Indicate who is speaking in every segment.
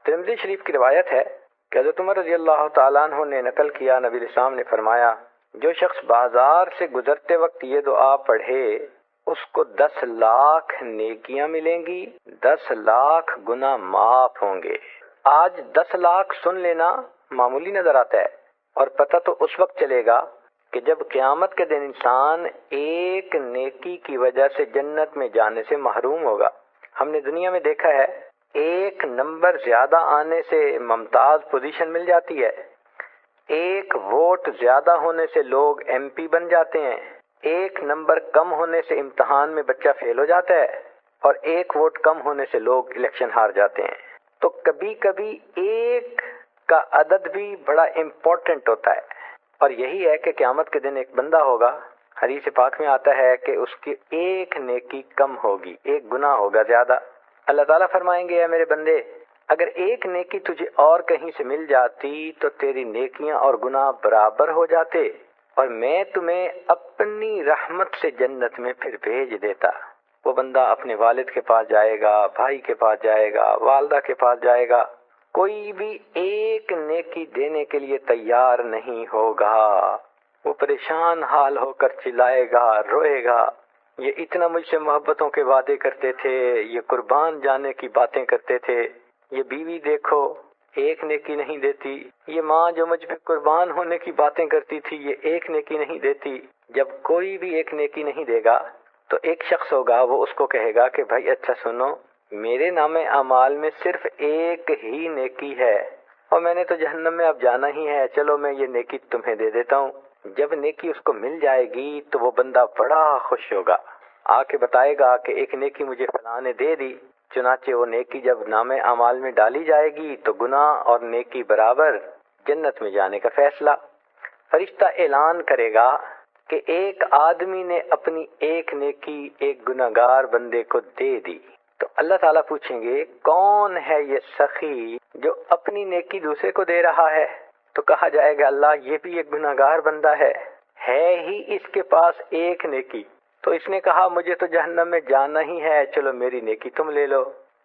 Speaker 1: ترمذی شریف کی روایت ہے کہ حضرت عمر رضی اللہ تعالیٰ عنہ نے نقل کیا، نبی علیہ السلام نے فرمایا، جو شخص بازار سے گزرتے وقت یہ دعا پڑھے اس کو 10 لاکھ نیکیاں ملیں گی، 10 لاکھ گناہ معاف ہوں گے۔ آج 10 لاکھ سن لینا معمولی نظر آتا ہے، اور پتہ تو اس وقت چلے گا کہ جب قیامت کے دن انسان ایک نیکی کی وجہ سے جنت میں جانے سے محروم ہوگا۔ ہم نے دنیا میں دیکھا ہے ایک نمبر زیادہ آنے سے ممتاز پوزیشن مل جاتی ہے، ایک ووٹ زیادہ ہونے سے لوگ ایم پی بن جاتے ہیں، ایک نمبر کم ہونے سے امتحان میں بچہ فیل ہو جاتا ہے، اور ایک ووٹ کم ہونے سے لوگ الیکشن ہار جاتے ہیں۔ تو کبھی کبھی ایک کا عدد بھی بڑا امپورٹنٹ ہوتا ہے، اور یہی ہے کہ قیامت کے دن ایک بندہ ہوگا، حدیث پاک میں آتا ہے کہ اس کی ایک نیکی کم ہوگی، ایک گناہ ہوگا زیادہ۔ اللہ تعالیٰ فرمائیں گے، اے میرے بندے، اگر ایک نیکی تجھے اور کہیں سے مل جاتی تو تیری نیکیاں اور گناہ برابر ہو جاتے، اور میں تمہیں اپنی رحمت سے جنت میں پھر بھیج دیتا۔ وہ بندہ اپنے والد کے پاس جائے گا، بھائی کے پاس جائے گا، والدہ کے پاس جائے گا، کوئی بھی ایک نیکی دینے کے لیے تیار نہیں ہوگا۔ وہ پریشان حال ہو کر چلائے گا، روئے گا، یہ اتنا مجھ سے محبتوں کے وعدے کرتے تھے، یہ قربان جانے کی باتیں کرتے تھے، یہ بیوی دیکھو ایک نیکی نہیں دیتی، یہ ماں جو مجھ پہ قربان ہونے کی باتیں کرتی تھی یہ ایک نیکی نہیں دیتی۔ جب کوئی بھی ایک نیکی نہیں دے گا تو ایک شخص ہوگا، وہ اس کو کہے گا کہ بھائی اچھا سنو، میرے نام اعمال میں صرف ایک ہی نیکی ہے، اور میں نے تو جہنم میں اب جانا ہی ہے، چلو میں یہ نیکی تمہیں دے دیتا ہوں۔ جب نیکی اس کو مل جائے گی تو وہ بندہ بڑا خوش ہوگا، آ کے بتائے گا کہ ایک نیکی مجھے فلاں نے دے دی۔ چنانچہ وہ نیکی جب نام اعمال میں ڈالی جائے گی تو گناہ اور نیکی برابر، جنت میں جانے کا فیصلہ۔ فرشتہ اعلان کرے گا کہ ایک آدمی نے اپنی ایک نیکی ایک گناہگار بندے کو دے دی، تو اللہ تعالیٰ پوچھیں گے کون ہے یہ سخی جو اپنی نیکی دوسرے کو دے رہا ہے؟ تو کہا جائے گا اللہ یہ بھی ایک گناہگار بندہ ہے ہی اس کے پاس ایک نیکی، تو اس نے کہا مجھے تو جہنم میں جانا ہی ہے، چلو میری نیکی تم لے لو۔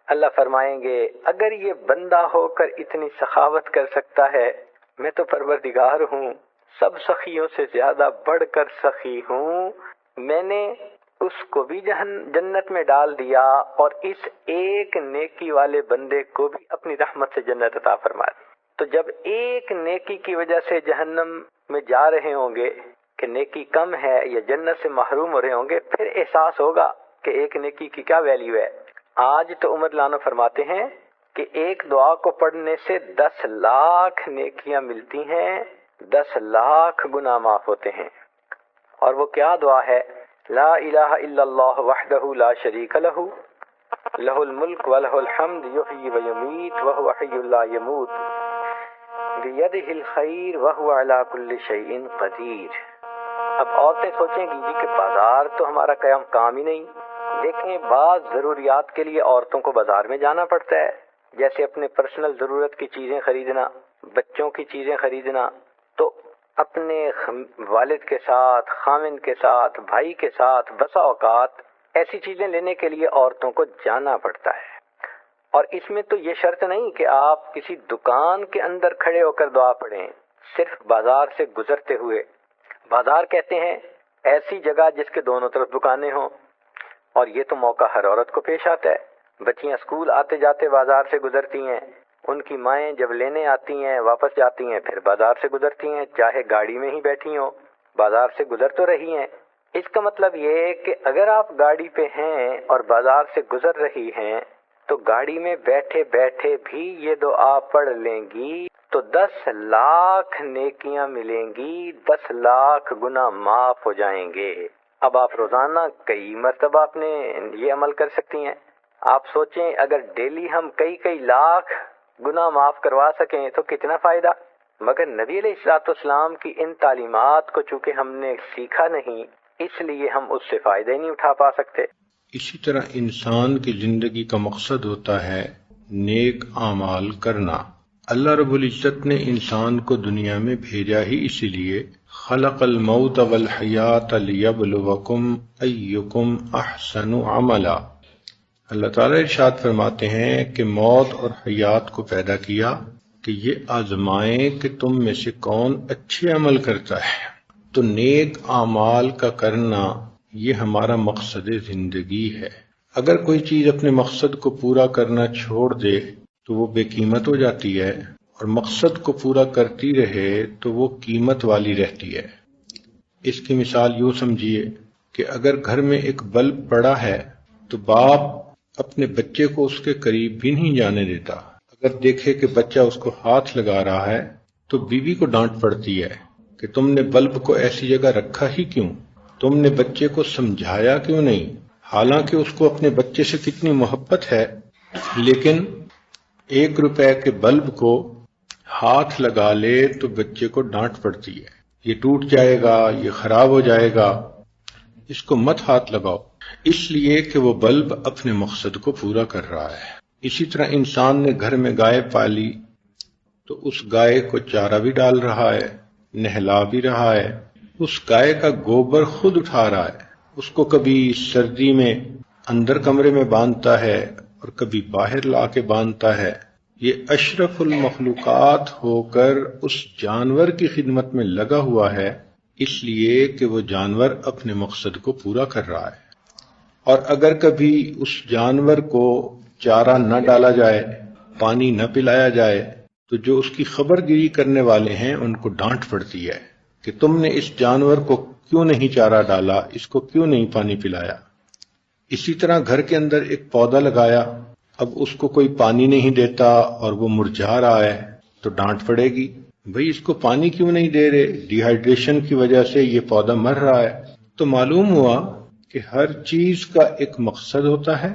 Speaker 1: اللہ فرمائیں گے اگر یہ بندہ ہو کر اتنی سخاوت کر سکتا ہے، میں تو پروردگار ہوں، سب سخیوں سے زیادہ بڑھ کر سخی ہوں، میں نے اس کو بھی جنت میں ڈال دیا اور اس ایک نیکی والے بندے کو بھی اپنی رحمت سے جنت عطا فرما دی۔ تو جب ایک نیکی کی وجہ سے جہنم میں جا رہے ہوں گے کہ نیکی کم ہے یا جنت سے محروم ہو رہے ہوں گے، پھر احساس ہوگا کہ ایک نیکی کی کیا ویلیو ہے۔ آج تو عمر لانو فرماتے ہیں کہ ایک دعا کو پڑھنے سے 10 لاکھ نیکیاں ملتی ہیں، 10 لاکھ گناہ معاف ہوتے ہیں۔ اور وہ کیا دعا ہے؟ لا الہ الا اللہ وحدہ لا شریک لہ، لہ الملک ولہ الحمد یحیی ویمیت وہو حی لا یموت، بیدہ الخیر وہو علی کل شیء قدیر۔ اب عورتیں سوچیں گی جی کہ بازار تو ہمارا کام ہی نہیں۔ دیکھیں بعض ضروریات کے لیے عورتوں کو بازار میں جانا پڑتا ہے، جیسے اپنے پرسنل ضرورت کی چیزیں خریدنا، بچوں کی چیزیں خریدنا، تو اپنے والد کے ساتھ، خامن کے ساتھ، بھائی کے ساتھ بسا اوقات ایسی چیزیں لینے کے لیے عورتوں کو جانا پڑتا ہے۔ اور اس میں تو یہ شرط نہیں کہ آپ کسی دکان کے اندر کھڑے ہو کر دعا پڑھیں، صرف بازار سے گزرتے ہوئے۔ بازار کہتے ہیں ایسی جگہ جس کے دونوں طرف دکانیں ہوں، اور یہ تو موقع ہر عورت کو پیش آتا ہے۔ بچیاں اسکول آتے جاتے بازار سے گزرتی ہیں، ان کی مائیں جب لینے آتی ہیں واپس جاتی ہیں پھر بازار سے گزرتی ہیں، چاہے گاڑی میں ہی بیٹھی ہوں بازار سے گزر تو رہی ہیں۔ اس کا مطلب یہ ہے کہ اگر آپ گاڑی پہ ہیں اور بازار سے گزر رہی ہیں تو گاڑی میں بیٹھے بیٹھے بھی یہ دعا پڑھ لیں گی تو 10 لاکھ نیکیاں ملیں گی، 10 لاکھ گناہ معاف ہو جائیں گے۔ اب آپ روزانہ کئی مرتبہ اپنے یہ عمل کر سکتی ہیں۔ آپ سوچیں اگر ڈیلی ہم کئی لاکھ گناہ معاف کروا سکیں تو کتنا فائدہ۔ مگر نبی علیہ الصلوۃ والسلام کی ان تعلیمات کو چونکہ ہم نے سیکھا نہیں، اس لیے ہم اس سے فائدہ ہی نہیں اٹھا پا سکتے۔
Speaker 2: اسی طرح انسان کی زندگی کا مقصد ہوتا ہے نیک اعمال کرنا۔ اللہ رب العزت نے انسان کو دنیا میں بھیجا ہی اسی لیے، خلق الموت والحیات لیبلوکم ایکم احسن عملا۔ اللہ تعالیٰ ارشاد فرماتے ہیں کہ موت اور حیات کو پیدا کیا کہ یہ آزمائیں کہ تم میں سے کون اچھے عمل کرتا ہے۔ تو نیک اعمال کا کرنا یہ ہمارا مقصد زندگی ہے۔ اگر کوئی چیز اپنے مقصد کو پورا کرنا چھوڑ دے تو وہ بے قیمت ہو جاتی ہے، اور مقصد کو پورا کرتی رہے تو وہ قیمت والی رہتی ہے۔ اس کی مثال یوں سمجھیے کہ اگر گھر میں ایک بلب پڑا ہے تو باپ اپنے بچے کو اس کے قریب بھی نہیں جانے دیتا۔ اگر دیکھے کہ بچہ اس کو ہاتھ لگا رہا ہے تو بیوی کو ڈانٹ پڑتی ہے کہ تم نے بلب کو ایسی جگہ رکھا ہی کیوں، تم نے بچے کو سمجھایا کیوں نہیں، حالانکہ اس کو اپنے بچے سے کتنی محبت ہے، لیکن 1 روپے کے بلب کو ہاتھ لگا لے تو بچے کو ڈانٹ پڑتی ہے، یہ ٹوٹ جائے گا، یہ خراب ہو جائے گا، اس کو مت ہاتھ لگاؤ، اس لیے کہ وہ بلب اپنے مقصد کو پورا کر رہا ہے۔ اسی طرح انسان نے گھر میں گائے پالی تو اس گائے کو چارہ بھی ڈال رہا ہے، نہلا بھی رہا ہے، اس گائے کا گوبر خود اٹھا رہا ہے، اس کو کبھی سردی میں اندر کمرے میں باندھتا ہے اور کبھی باہر لا کے باندھتا ہے۔ یہ اشرف المخلوقات ہو کر اس جانور کی خدمت میں لگا ہوا ہے، اس لیے کہ وہ جانور اپنے مقصد کو پورا کر رہا ہے۔ اور اگر کبھی اس جانور کو چارہ نہ ڈالا جائے، پانی نہ پلایا جائے، تو جو اس کی خبر گیری کرنے والے ہیں ان کو ڈانٹ پڑتی ہے کہ تم نے اس جانور کو کیوں نہیں چارہ ڈالا، اس کو کیوں نہیں پانی پلایا۔ اسی طرح گھر کے اندر ایک پودا لگایا، اب اس کو کوئی پانی نہیں دیتا اور وہ مرجھا رہا ہے تو ڈانٹ پڑے گی، بھئی اس کو پانی کیوں نہیں دے رہے، ڈی ہائیڈریشن کی وجہ سے یہ پودا مر رہا ہے۔ تو معلوم ہوا کہ ہر چیز کا ایک مقصد ہوتا ہے،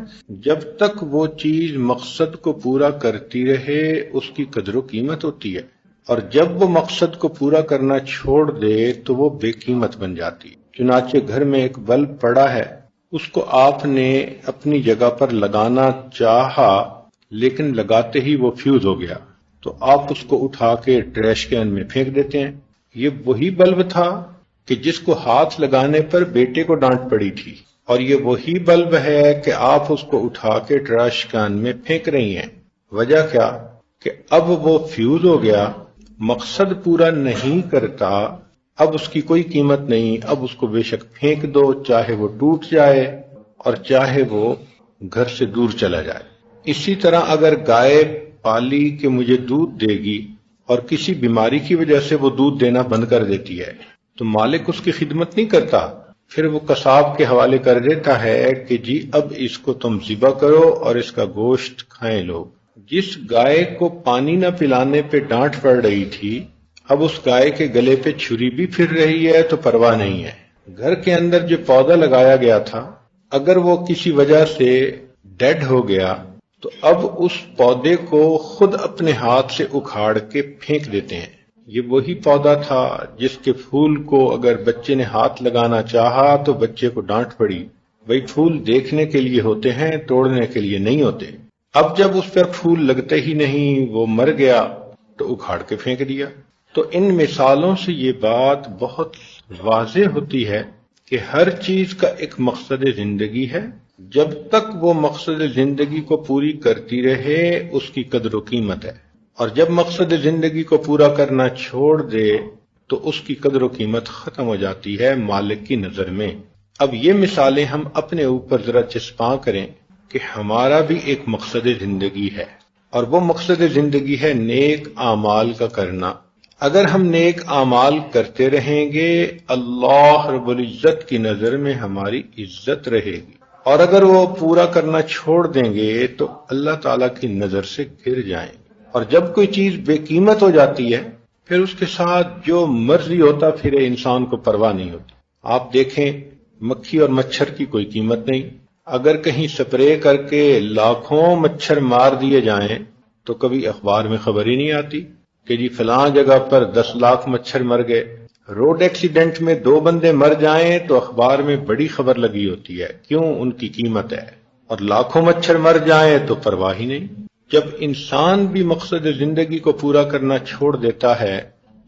Speaker 2: جب تک وہ چیز مقصد کو پورا کرتی رہے اس کی قدر و قیمت ہوتی ہے، اور جب وہ مقصد کو پورا کرنا چھوڑ دے تو وہ بے قیمت بن جاتی ہے۔ چنانچہ گھر میں ایک بلب پڑا ہے، اس کو آپ نے اپنی جگہ پر لگانا چاہا لیکن لگاتے ہی وہ فیوز ہو گیا، تو آپ اس کو اٹھا کے ٹریش کین میں پھینک دیتے ہیں۔ یہ وہی بلب تھا کہ جس کو ہاتھ لگانے پر بیٹے کو ڈانٹ پڑی تھی، اور یہ وہی بلب ہے کہ آپ اس کو اٹھا کے ٹریش کین میں پھینک رہی ہیں۔ وجہ کیا کہ اب وہ فیوز ہو گیا، مقصد پورا نہیں کرتا، اب اس کی کوئی قیمت نہیں، اب اس کو بے شک پھینک دو، چاہے وہ ٹوٹ جائے اور چاہے وہ گھر سے دور چلا جائے۔ اسی طرح اگر گائے پالی کہ مجھے دودھ دے گی اور کسی بیماری کی وجہ سے وہ دودھ دینا بند کر دیتی ہے تو مالک اس کی خدمت نہیں کرتا، پھر وہ قصاب کے حوالے کر دیتا ہے کہ جی اب اس کو تم ذبح کرو اور اس کا گوشت کھائیں لوگ۔ جس گائے کو پانی نہ پلانے پہ ڈانٹ پڑ رہی تھی، اب اس گائے کے گلے پہ چھری بھی پھر رہی ہے تو پرواہ نہیں ہے۔ گھر کے اندر جو پودا لگایا گیا تھا، اگر وہ کسی وجہ سے ڈیڈ ہو گیا تو اب اس پودے کو خود اپنے ہاتھ سے اکھاڑ کے پھینک دیتے ہیں۔ یہ وہی پودا تھا جس کے پھول کو اگر بچے نے ہاتھ لگانا چاہا تو بچے کو ڈانٹ پڑی، بھئی پھول دیکھنے کے لیے ہوتے ہیں، توڑنے کے لیے نہیں ہوتے۔ اب جب اس پر پھول لگتے ہی نہیں، وہ مر گیا تو اکھاڑ کے پھینک دیا۔ تو ان مثالوں سے یہ بات بہت واضح ہوتی ہے کہ ہر چیز کا ایک مقصد زندگی ہے، جب تک وہ مقصد زندگی کو پوری کرتی رہے اس کی قدر و قیمت ہے، اور جب مقصد زندگی کو پورا کرنا چھوڑ دے تو اس کی قدر و قیمت ختم ہو جاتی ہے مالک کی نظر میں۔ اب یہ مثالیں ہم اپنے اوپر ذرا چسپاں کریں کہ ہمارا بھی ایک مقصد زندگی ہے، اور وہ مقصد زندگی ہے نیک اعمال کا کرنا۔ اگر ہم نیک اعمال کرتے رہیں گے، اللہ رب العزت کی نظر میں ہماری عزت رہے گی، اور اگر وہ پورا کرنا چھوڑ دیں گے تو اللہ تعالیٰ کی نظر سے گر جائیں گے۔ اور جب کوئی چیز بے قیمت ہو جاتی ہے پھر اس کے ساتھ جو مرضی ہوتا پھرے انسان کو پرواہ نہیں ہوتی۔ آپ دیکھیں مکھی اور مچھر کی کوئی قیمت نہیں، اگر کہیں سپرے کر کے لاکھوں مچھر مار دیے جائیں تو کبھی اخبار میں خبر ہی نہیں آتی کہ جی فلاں جگہ پر 10 لاکھ مچھر مر گئے۔ روڈ ایکسیڈنٹ میں 2 بندے مر جائیں تو اخبار میں بڑی خبر لگی ہوتی ہے، کیوں؟ ان کی قیمت ہے، اور لاکھوں مچھر مر جائیں تو پرواہ ہی نہیں۔ جب انسان بھی مقصد زندگی کو پورا کرنا چھوڑ دیتا ہے،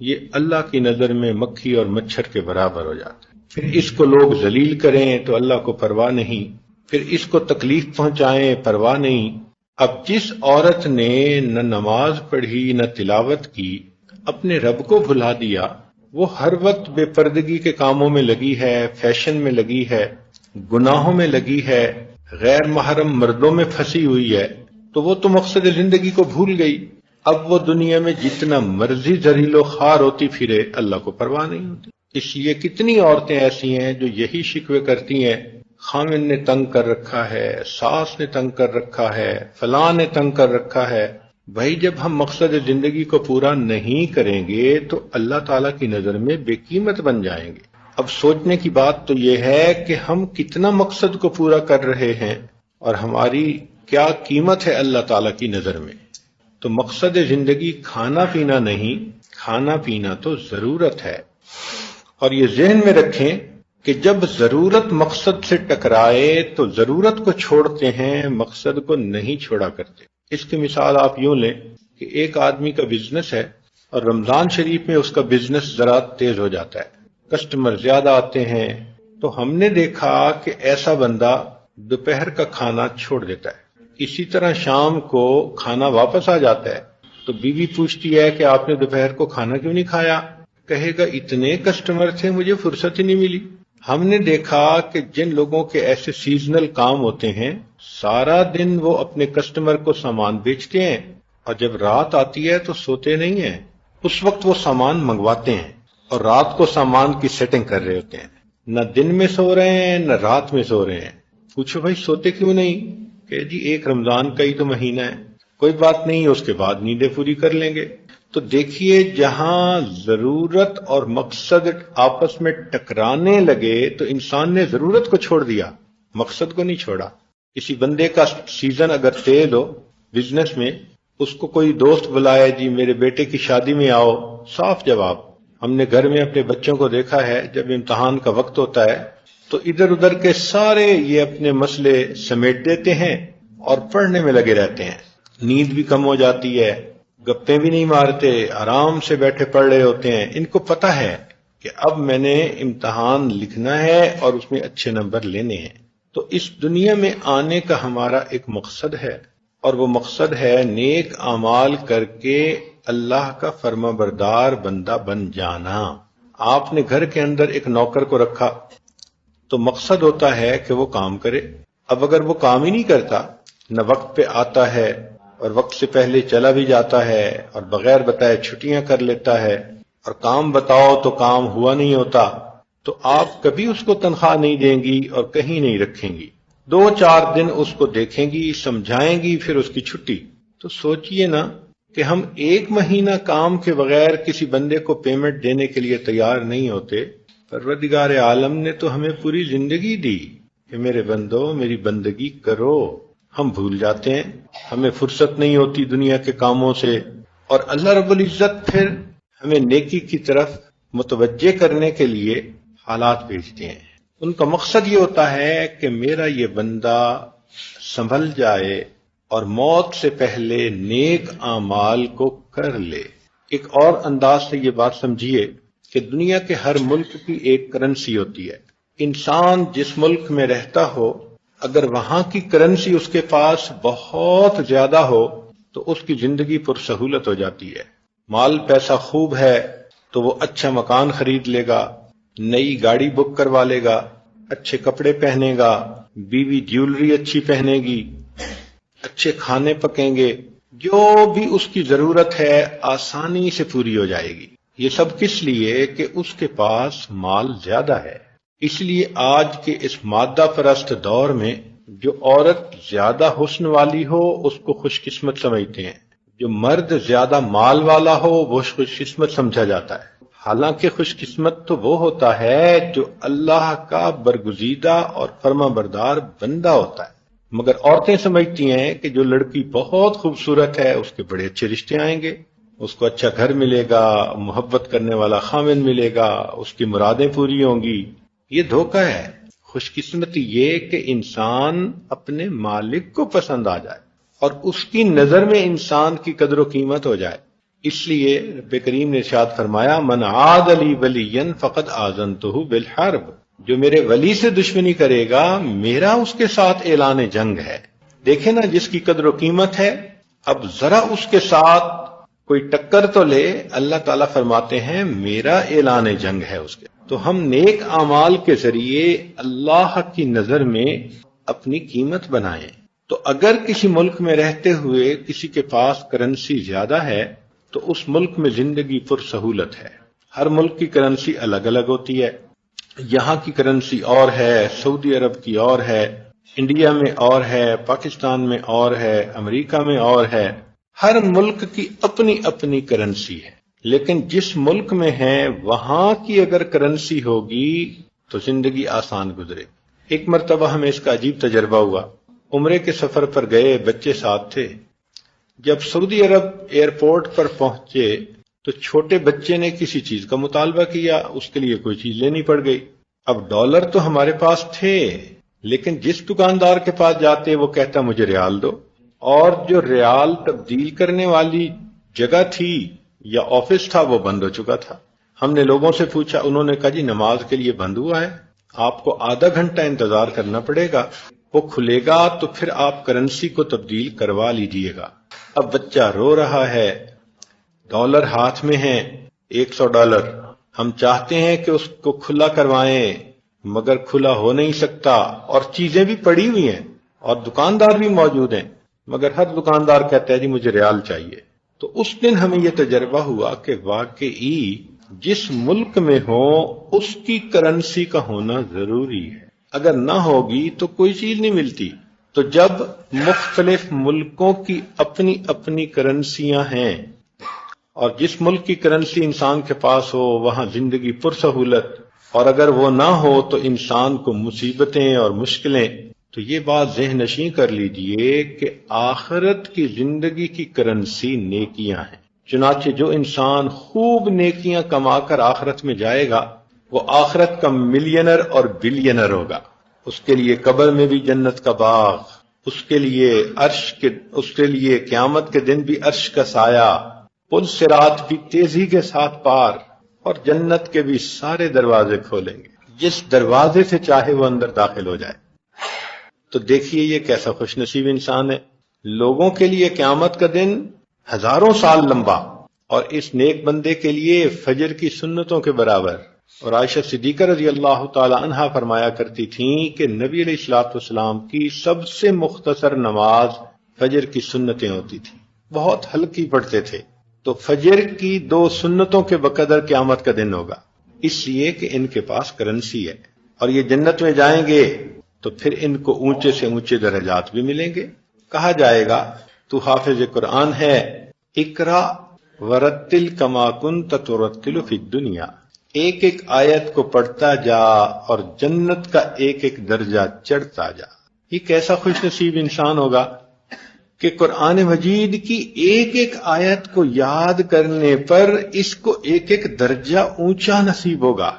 Speaker 2: یہ اللہ کی نظر میں مکھی اور مچھر کے برابر ہو جاتا ہے۔ پھر اس کو لوگ ذلیل کریں تو اللہ کو پرواہ نہیں، پھر اس کو تکلیف پہنچائیں، پرواہ نہیں۔ اب جس عورت نے نہ نماز پڑھی نہ تلاوت کی، اپنے رب کو بھلا دیا، وہ ہر وقت بے پردگی کے کاموں میں لگی ہے، فیشن میں لگی ہے، گناہوں میں لگی ہے، غیر محرم مردوں میں پھنسی ہوئی ہے، تو وہ تو مقصد زندگی کو بھول گئی۔ اب وہ دنیا میں جتنا مرضی ذلیل و خوار ہوتی پھرے، اللہ کو پرواہ نہیں ہوتی۔ اس لیے کتنی عورتیں ایسی ہیں جو یہی شکوے کرتی ہیں، خامن نے تنگ کر رکھا ہے، ساس نے تنگ کر رکھا ہے، فلاں نے تنگ کر رکھا ہے۔ بھائی جب ہم مقصد زندگی کو پورا نہیں کریں گے تو اللہ تعالیٰ کی نظر میں بے قیمت بن جائیں گے۔ اب سوچنے کی بات تو یہ ہے کہ ہم کتنا مقصد کو پورا کر رہے ہیں اور ہماری کیا قیمت ہے اللہ تعالیٰ کی نظر میں۔ تو مقصد زندگی کھانا پینا نہیں، کھانا پینا تو ضرورت ہے۔ اور یہ ذہن میں رکھیں کہ جب ضرورت مقصد سے ٹکرائے تو ضرورت کو چھوڑتے ہیں، مقصد کو نہیں چھوڑا کرتے۔ اس کی مثال آپ یوں لیں کہ ایک آدمی کا بزنس ہے اور رمضان شریف میں اس کا بزنس ذرا تیز ہو جاتا ہے، کسٹمر زیادہ آتے ہیں، تو ہم نے دیکھا کہ ایسا بندہ دوپہر کا کھانا چھوڑ دیتا ہے، اسی طرح شام کو کھانا واپس آ جاتا ہے۔ تو بیوی پوچھتی ہے کہ آپ نے دوپہر کو کھانا کیوں نہیں کھایا؟ کہے گا اتنے کسٹمر تھے مجھے فرصت ہی نہیں ملی۔ ہم نے دیکھا کہ جن لوگوں کے ایسے سیزنل کام ہوتے ہیں، سارا دن وہ اپنے کسٹمر کو سامان بیچتے ہیں اور جب رات آتی ہے تو سوتے نہیں ہیں، اس وقت وہ سامان منگواتے ہیں اور رات کو سامان کی سیٹنگ کر رہے ہوتے ہیں، نہ دن میں سو رہے ہیں نہ رات میں سو رہے ہیں۔ پوچھو بھائی سوتے کیوں نہیں؟ کہ جی ایک رمضان کا ہی تو مہینہ ہے، کوئی بات نہیں، اس کے بعد نیندیں پوری کر لیں گے۔ تو دیکھیے جہاں ضرورت اور مقصد آپس میں ٹکرانے لگے تو انسان نے ضرورت کو چھوڑ دیا، مقصد کو نہیں چھوڑا۔ کسی بندے کا سیزن اگر تیز ہو بزنس میں، اس کو کوئی دوست بلائے، جی میرے بیٹے کی شادی میں آؤ، صاف جواب۔ ہم نے گھر میں اپنے بچوں کو دیکھا ہے، جب امتحان کا وقت ہوتا ہے تو ادھر ادھر کے سارے یہ اپنے مسئلے سمیٹ دیتے ہیں اور پڑھنے میں لگے رہتے ہیں، نیند بھی کم ہو جاتی ہے، گپیں بھی نہیں مارتے، آرام سے بیٹھے پڑھ رہے ہوتے ہیں۔ ان کو پتہ ہے کہ اب میں نے امتحان لکھنا ہے اور اس میں اچھے نمبر لینے ہیں۔ تو اس دنیا میں آنے کا ہمارا ایک مقصد ہے، اور وہ مقصد ہے نیک اعمال کر کے اللہ کا فرما بردار بندہ بن جانا۔ آپ نے گھر کے اندر ایک نوکر کو رکھا تو مقصد ہوتا ہے کہ وہ کام کرے۔ اب اگر وہ کام ہی نہیں کرتا، نہ وقت پہ آتا ہے اور وقت سے پہلے چلا بھی جاتا ہے اور بغیر بتائے چھٹیاں کر لیتا ہے، اور کام بتاؤ تو کام ہوا نہیں ہوتا، تو آپ کبھی اس کو تنخواہ نہیں دیں گی اور کہیں نہیں رکھیں گی۔ 2-4 دن اس کو دیکھیں گی، سمجھائیں گی، پھر اس کی چھٹی۔ تو سوچئے نا کہ ہم 1 مہینہ کام کے بغیر کسی بندے کو پیمنٹ دینے کے لیے تیار نہیں ہوتے۔ پروردگار عالم نے تو ہمیں پوری زندگی دی کہ میرے بندو میری بندگی کرو۔ ہم بھول جاتے ہیں، ہمیں فرصت نہیں ہوتی دنیا کے کاموں سے، اور اللہ رب العزت پھر ہمیں نیکی کی طرف متوجہ کرنے کے لیے حالات بھیجتے ہیں۔ ان کا مقصد یہ ہوتا ہے کہ میرا یہ بندہ سنبھل جائے اور موت سے پہلے نیک اعمال کو کر لے۔ ایک اور انداز سے یہ بات سمجھیے کہ دنیا کے ہر ملک کی ایک کرنسی ہوتی ہے۔ انسان جس ملک میں رہتا ہو، اگر وہاں کی کرنسی اس کے پاس بہت زیادہ ہو تو اس کی زندگی پرسہولت ہو جاتی ہے۔ مال پیسہ خوب ہے تو وہ اچھا مکان خرید لے گا، نئی گاڑی بک کروا لے گا، اچھے کپڑے پہنے گا، بیوی جیولری اچھی پہنے گی، اچھے کھانے پکیں گے، جو بھی اس کی ضرورت ہے آسانی سے پوری ہو جائے گی۔ یہ سب کس لیے؟ کہ اس کے پاس مال زیادہ ہے۔ اس لیے آج کے اس مادہ پرست دور میں جو عورت زیادہ حسن والی ہو اس کو خوش قسمت سمجھتے ہیں، جو مرد زیادہ مال والا ہو وہ خوش قسمت سمجھا جاتا ہے۔ حالانکہ خوش قسمت تو وہ ہوتا ہے جو اللہ کا برگزیدہ اور فرما بردار بندہ ہوتا ہے۔ مگر عورتیں سمجھتی ہیں کہ جو لڑکی بہت خوبصورت ہے اس کے بڑے اچھے رشتے آئیں گے، اس کو اچھا گھر ملے گا، محبت کرنے والا خامن ملے گا، اس کی مرادیں پوری ہوں گی۔ یہ دھوکہ ہے۔ خوش قسمتی یہ کہ انسان اپنے مالک کو پسند آ جائے اور اس کی نظر میں انسان کی قدر و قیمت ہو جائے۔ اس لیے رب کریم نے ارشاد فرمایا من عاد لی ولیا فقد آذنتہ بالحرب، جو میرے ولی سے دشمنی کرے گا میرا اس کے ساتھ اعلان جنگ ہے۔ دیکھیں نا جس کی قدر و قیمت ہے، اب ذرا اس کے ساتھ کوئی ٹکر تو لے، اللہ تعالیٰ فرماتے ہیں میرا اعلان جنگ ہے اس کے۔ تو ہم نیک اعمال کے ذریعے اللہ کی نظر میں اپنی قیمت بنائیں۔ تو اگر کسی ملک میں رہتے ہوئے کسی کے پاس کرنسی زیادہ ہے تو اس ملک میں زندگی پر سہولت ہے۔ ہر ملک کی کرنسی الگ الگ ہوتی ہے، یہاں کی کرنسی اور ہے، سعودی عرب کی اور ہے، انڈیا میں اور ہے، پاکستان میں اور ہے، امریکہ میں اور ہے۔ ہر ملک کی اپنی اپنی کرنسی ہے، لیکن جس ملک میں ہے وہاں کی اگر کرنسی ہوگی تو زندگی آسان گزرے۔ ایک مرتبہ ہمیں اس کا عجیب تجربہ ہوا۔ عمرے کے سفر پر گئے، بچے ساتھ تھے۔ جب سعودی عرب ایئرپورٹ پر پہنچے تو چھوٹے بچے نے کسی چیز کا مطالبہ کیا، اس کے لیے کوئی چیز لینی پڑ گئی۔ اب ڈالر تو ہمارے پاس تھے، لیکن جس دکاندار کے پاس جاتے وہ کہتا مجھے ریال دو، اور جو ریال تبدیل کرنے والی جگہ تھی یا آفس تھا وہ بند ہو چکا تھا۔ ہم نے لوگوں سے پوچھا، انہوں نے کہا جی نماز کے لیے بند ہوا ہے، آپ کو آدھا گھنٹہ انتظار کرنا پڑے گا، وہ کھلے گا تو پھر آپ کرنسی کو تبدیل کروا لیجئے گا۔ اب بچہ رو رہا ہے، ڈالر ہاتھ میں ہیں، $100، ہم چاہتے ہیں کہ اس کو کھلا کروائیں مگر کھلا ہو نہیں سکتا، اور چیزیں بھی پڑی ہوئی ہیں اور دکاندار بھی موجود ہیں، مگر ہر دکاندار کہتا ہے جی مجھے ریال چاہیے۔ تو اس دن ہمیں یہ تجربہ ہوا کہ واقعی جس ملک میں ہو اس کی کرنسی کا ہونا ضروری ہے، اگر نہ ہوگی تو کوئی چیز نہیں ملتی۔ تو جب مختلف ملکوں کی اپنی اپنی کرنسیاں ہیں اور جس ملک کی کرنسی انسان کے پاس ہو وہاں زندگی پرسہولت، اور اگر وہ نہ ہو تو انسان کو مصیبتیں اور مشکلیں، تو یہ بات ذہن نشین کر لیجئے کہ آخرت کی زندگی کی کرنسی نیکیاں ہیں۔ چنانچہ جو انسان خوب نیکیاں کما کر آخرت میں جائے گا وہ آخرت کا ملینر اور بلینر ہوگا۔ اس کے لیے قبر میں بھی جنت کا باغ، اس کے لیے قیامت کے دن بھی عرش کا سایہ، پل صراط بھی تیزی کے ساتھ پار، اور جنت کے بھی سارے دروازے کھولیں گے، جس دروازے سے چاہے وہ اندر داخل ہو جائے۔ تو دیکھیے یہ کیسا خوش نصیب انسان ہے۔ لوگوں کے لیے قیامت کا دن ہزاروں سال لمبا، اور اس نیک بندے کے لیے فجر کی سنتوں کے برابر۔ اور عائشہ صدیقہ رضی اللہ تعالی عنہا فرمایا کرتی تھیں کہ نبی علیہ الصلوۃ والسلام کی سب سے مختصر نماز فجر کی سنتیں ہوتی تھیں، بہت ہلکی پڑھتے تھے۔ تو فجر کی 2 سنتوں کے بقدر قیامت کا دن ہوگا، اس لیے کہ ان کے پاس کرنسی ہے، اور یہ جنت میں جائیں گے تو پھر ان کو اونچے سے اونچے درجات بھی ملیں گے۔ کہا جائے گا تو حافظ قرآن ہے، اقرا ورتل کما کنت ترتل فی الدنیا، ایک ایک آیت کو پڑھتا جا اور جنت کا ایک ایک درجہ چڑھتا جا۔ یہ کیسا خوش نصیب انسان ہوگا کہ قرآن مجید کی ایک ایک آیت کو یاد کرنے پر اس کو ایک ایک درجہ اونچا نصیب ہوگا،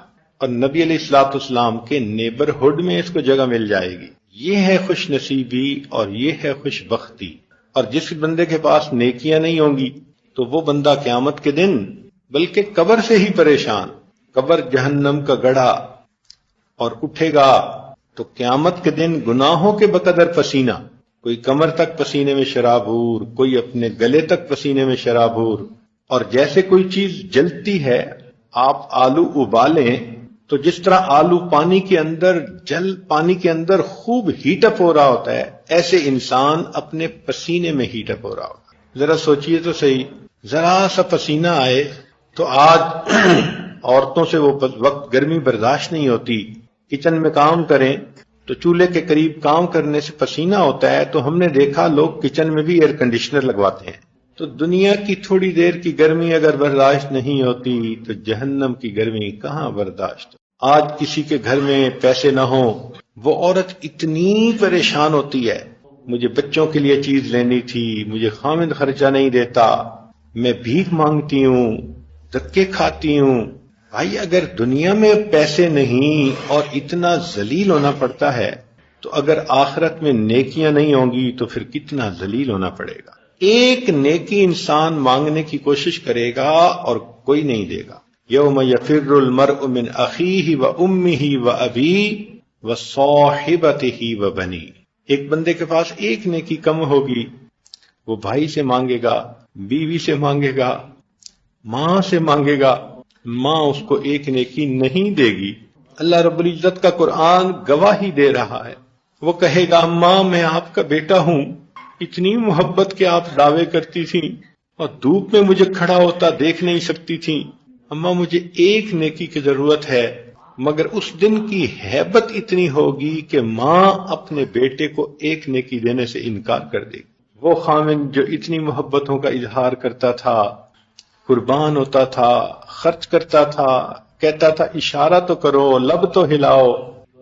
Speaker 2: اور نبی علیہ الصلوۃ والسلام کے نیبرہڈ میں اس کو جگہ مل جائے گی۔ یہ ہے خوش نصیبی اور یہ ہے خوش بختی۔ اور جس بندے کے پاس نیکیاں نہیں ہوں گی تو وہ بندہ قیامت کے دن بلکہ قبر سے ہی پریشان، قبر جہنم کا گڑھا، اور اٹھے گا تو قیامت کے دن گناہوں کے بقدر پسینہ، کوئی کمر تک پسینے میں شرابور، کوئی اپنے گلے تک پسینے میں شرابور۔ اور جیسے کوئی چیز جلتی ہے، آپ آلو ابالیں تو جس طرح آلو پانی کے اندر خوب ہیٹ اپ ہو رہا ہوتا ہے، ایسے انسان اپنے پسینے میں ہیٹ اپ ہو رہا ہوگا۔ ذرا سوچئے تو صحیح، ذرا سا پسینہ آئے تو آج عورتوں سے وہ وقت گرمی برداشت نہیں ہوتی، کچن میں کام کریں تو چولہے کے قریب کام کرنے سے پسینہ ہوتا ہے، تو ہم نے دیکھا لوگ کچن میں بھی ایئر کنڈیشنر لگواتے ہیں۔ تو دنیا کی تھوڑی دیر کی گرمی اگر برداشت نہیں ہوتی تو جہنم کی گرمی کہاں برداشت؟ آج کسی کے گھر میں پیسے نہ ہوں، وہ عورت اتنی پریشان ہوتی ہے، مجھے بچوں کے لیے چیز لینی تھی، مجھے خامد خرچہ نہیں دیتا، میں بھیک مانگتی ہوں، دھکے کھاتی ہوں۔ بھائی اگر دنیا میں پیسے نہیں اور اتنا ذلیل ہونا پڑتا ہے تو اگر آخرت میں نیکیاں نہیں ہوں گی تو پھر کتنا ذلیل ہونا پڑے گا۔ ایک نیکی انسان مانگنے کی کوشش کرے گا اور کوئی نہیں دے گا، یوم یفر المرء من اخیہ و امہ و ابیہ و صاحبتہ و بنیہ، ایک بندے کے پاس ایک نیکی کم ہوگی، وہ بھائی سے مانگے گا، بیوی سے مانگے گا، ماں سے مانگے گا، ماں اس کو ایک نیکی نہیں دے گی۔ اللہ رب العزت کا قرآن گواہی دے رہا ہے، وہ کہے گا ماں میں آپ کا بیٹا ہوں، اتنی محبت کے آپ دعوے کرتی تھیں اور دھوپ میں مجھے کھڑا ہوتا دیکھ نہیں سکتی تھیں، اماں مجھے ایک نیکی کی ضرورت ہے، مگر اس دن کی ہیبت اتنی ہوگی کہ ماں اپنے بیٹے کو ایک نیکی دینے سے انکار کر دے گی۔ وہ خاوند جو اتنی محبتوں کا اظہار کرتا تھا، قربان ہوتا تھا، خرچ کرتا تھا، کہتا تھا اشارہ تو کرو، لب تو ہلاؤ،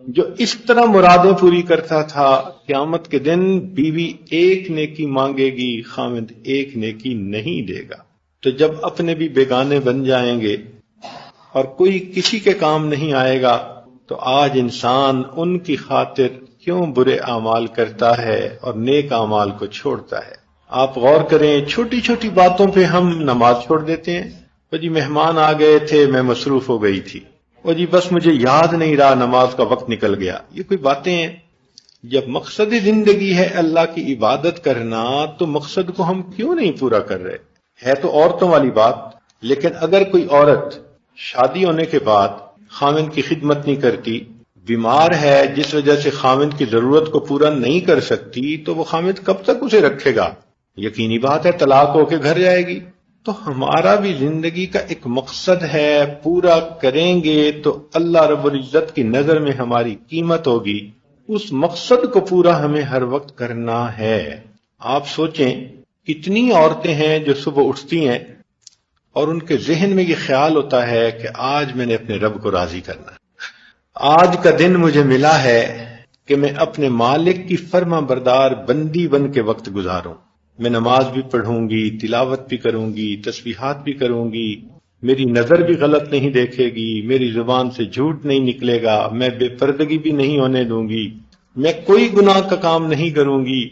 Speaker 2: جو اس طرح مرادیں پوری کرتا تھا، قیامت کے دن بیوی ایک نیکی مانگے گی، خاوند ایک نیکی نہیں دے گا۔ تو جب اپنے بھی بیگانے بن جائیں گے اور کوئی کسی کے کام نہیں آئے گا، تو آج انسان ان کی خاطر کیوں برے اعمال کرتا ہے اور نیک اعمال کو چھوڑتا ہے۔ آپ غور کریں، چھوٹی چھوٹی باتوں پہ ہم نماز چھوڑ دیتے ہیں، وہ جی مہمان آ گئے تھے میں مصروف ہو گئی تھی، وہ جی بس مجھے یاد نہیں رہا نماز کا وقت نکل گیا۔ یہ کوئی باتیں ہیں؟ جب مقصد زندگی ہے اللہ کی عبادت کرنا، تو مقصد کو ہم کیوں نہیں پورا کر رہے؟ ہے تو عورتوں والی بات، لیکن اگر کوئی عورت شادی ہونے کے بعد خاوند کی خدمت نہیں کرتی، بیمار ہے جس وجہ سے خاوند کی ضرورت کو پورا نہیں کر سکتی، تو وہ خاوند کب تک اسے رکھے گا؟ یقینی بات ہے طلاق ہو کے گھر جائے گی۔ تو ہمارا بھی زندگی کا ایک مقصد ہے، پورا کریں گے تو اللہ رب العزت کی نظر میں ہماری قیمت ہوگی، اس مقصد کو پورا ہمیں ہر وقت کرنا ہے۔ آپ سوچیں کتنی عورتیں ہیں جو صبح اٹھتی ہیں اور ان کے ذہن میں یہ خیال ہوتا ہے کہ آج میں نے اپنے رب کو راضی کرنا ہے، آج کا دن مجھے ملا ہے کہ میں اپنے مالک کی فرما بردار بندی بن کے وقت گزاروں، میں نماز بھی پڑھوں گی، تلاوت بھی کروں گی، تسبیحات بھی کروں گی، میری نظر بھی غلط نہیں دیکھے گی، میری زبان سے جھوٹ نہیں نکلے گا، میں بے پردگی بھی نہیں ہونے دوں گی، میں کوئی گناہ کا کام نہیں کروں گی،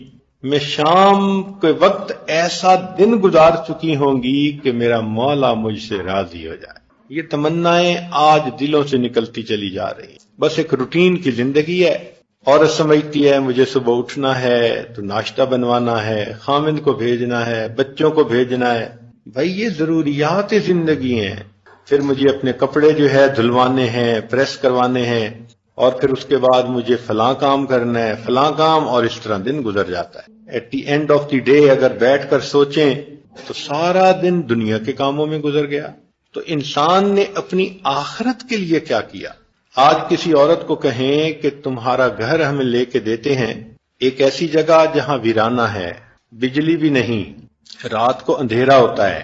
Speaker 2: میں شام کے وقت ایسا دن گزار چکی ہوں گی کہ میرا مولا مجھ سے راضی ہو جائے۔ یہ تمنائیں آج دلوں سے نکلتی چلی جا رہی ہیں۔ بس ایک روٹین کی زندگی ہے، عورت سمجھتی ہے مجھے صبح اٹھنا ہے تو ناشتہ بنوانا ہے، خامند کو بھیجنا ہے، بچوں کو بھیجنا ہے، بھائی یہ ضروریات زندگی ہیں۔ پھر مجھے اپنے کپڑے جو ہے دھلوانے ہیں، پریس کروانے ہیں، اور پھر اس کے بعد مجھے فلاں کام کرنا ہے، فلاں کام، اور اس طرح دن گزر جاتا ہے۔ At the end of the day اگر بیٹھ کر سوچیں تو سارا دن دنیا کے کاموں میں گزر گیا۔ تو انسان نے اپنی آخرت کے لیے کیا کیا؟ آج کسی عورت کو کہیں کہ تمہارا گھر ہمیں لے کے دیتے ہیں ایک ایسی جگہ جہاں ویرانہ ہے، بجلی بھی نہیں، رات کو اندھیرا ہوتا ہے،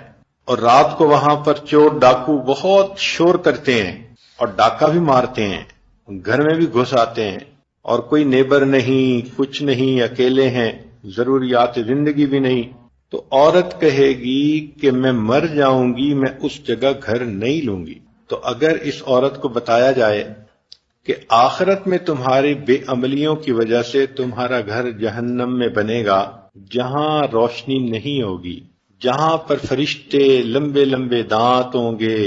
Speaker 2: اور رات کو وہاں پر چور ڈاکو بہت شور کرتے ہیں اور ڈاکہ بھی مارتے ہیں، گھر میں بھی گھس آتے ہیں، اور کوئی نیبر نہیں، کچھ نہیں، اکیلے ہیں، ضروریات زندگی بھی نہیں، تو عورت کہے گی کہ میں مر جاؤں گی، میں اس جگہ گھر نہیں لوں گی۔ تو اگر اس عورت کو بتایا جائے کہ آخرت میں تمہاری بے عملیوں کی وجہ سے تمہارا گھر جہنم میں بنے گا، جہاں روشنی نہیں ہوگی، جہاں پر فرشتے لمبے لمبے دانت ہوں گے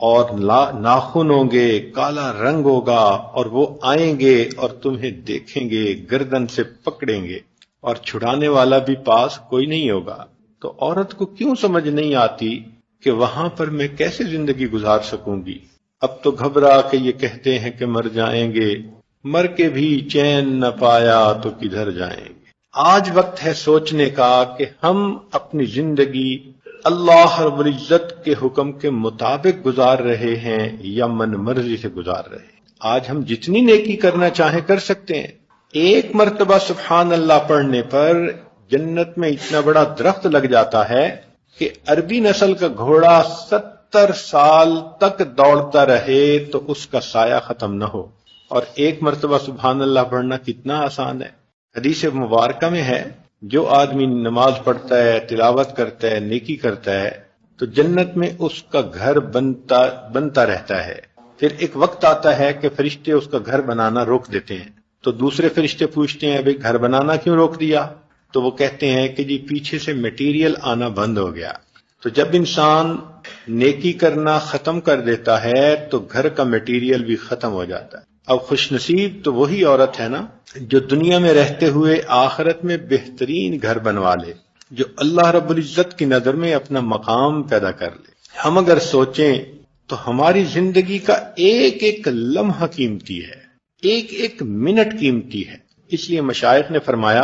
Speaker 2: اور ناخن ہوں گے، کالا رنگ ہوگا، اور وہ آئیں گے اور تمہیں دیکھیں گے، گردن سے پکڑیں گے، اور چھڑانے والا بھی پاس کوئی نہیں ہوگا، تو عورت کو کیوں سمجھ نہیں آتی کہ وہاں پر میں کیسے زندگی گزار سکوں گی؟ اب تو گھبرا کے یہ کہتے ہیں کہ مر جائیں گے، مر کے بھی چین نہ پایا تو کدھر جائیں گے۔ آج وقت ہے سوچنے کا کہ ہم اپنی زندگی اللہ رب العزت کے حکم کے مطابق گزار رہے ہیں یا من مرضی سے گزار رہے ہیں۔ آج ہم جتنی نیکی کرنا چاہیں کر سکتے ہیں۔ ایک مرتبہ سبحان اللہ پڑھنے پر جنت میں اتنا بڑا درخت لگ جاتا ہے کہ عربی نسل کا گھوڑا 70 سال تک دوڑتا رہے تو اس کا سایہ ختم نہ ہو۔ اور ایک مرتبہ سبحان اللہ پڑھنا کتنا آسان ہے۔ حدیث مبارکہ میں ہے جو آدمی نماز پڑھتا ہے، تلاوت کرتا ہے، نیکی کرتا ہے، تو جنت میں اس کا گھر بنتا رہتا ہے۔ پھر ایک وقت آتا ہے کہ فرشتے اس کا گھر بنانا روک دیتے ہیں، تو دوسرے فرشتے پوچھتے ہیں بھئی گھر بنانا کیوں روک دیا؟ تو وہ کہتے ہیں کہ جی پیچھے سے میٹیریل آنا بند ہو گیا، تو جب انسان نیکی کرنا ختم کر دیتا ہے تو گھر کا میٹیریل بھی ختم ہو جاتا ہے۔ اب خوش نصیب تو وہی عورت ہے نا جو دنیا میں رہتے ہوئے آخرت میں بہترین گھر بنوا لے، جو اللہ رب العزت کی نظر میں اپنا مقام پیدا کر لے۔ ہم اگر سوچیں تو ہماری زندگی کا ایک ایک لمحہ قیمتی ہے، ایک ایک منٹ قیمتی ہے۔ اس لیے مشائخ نے فرمایا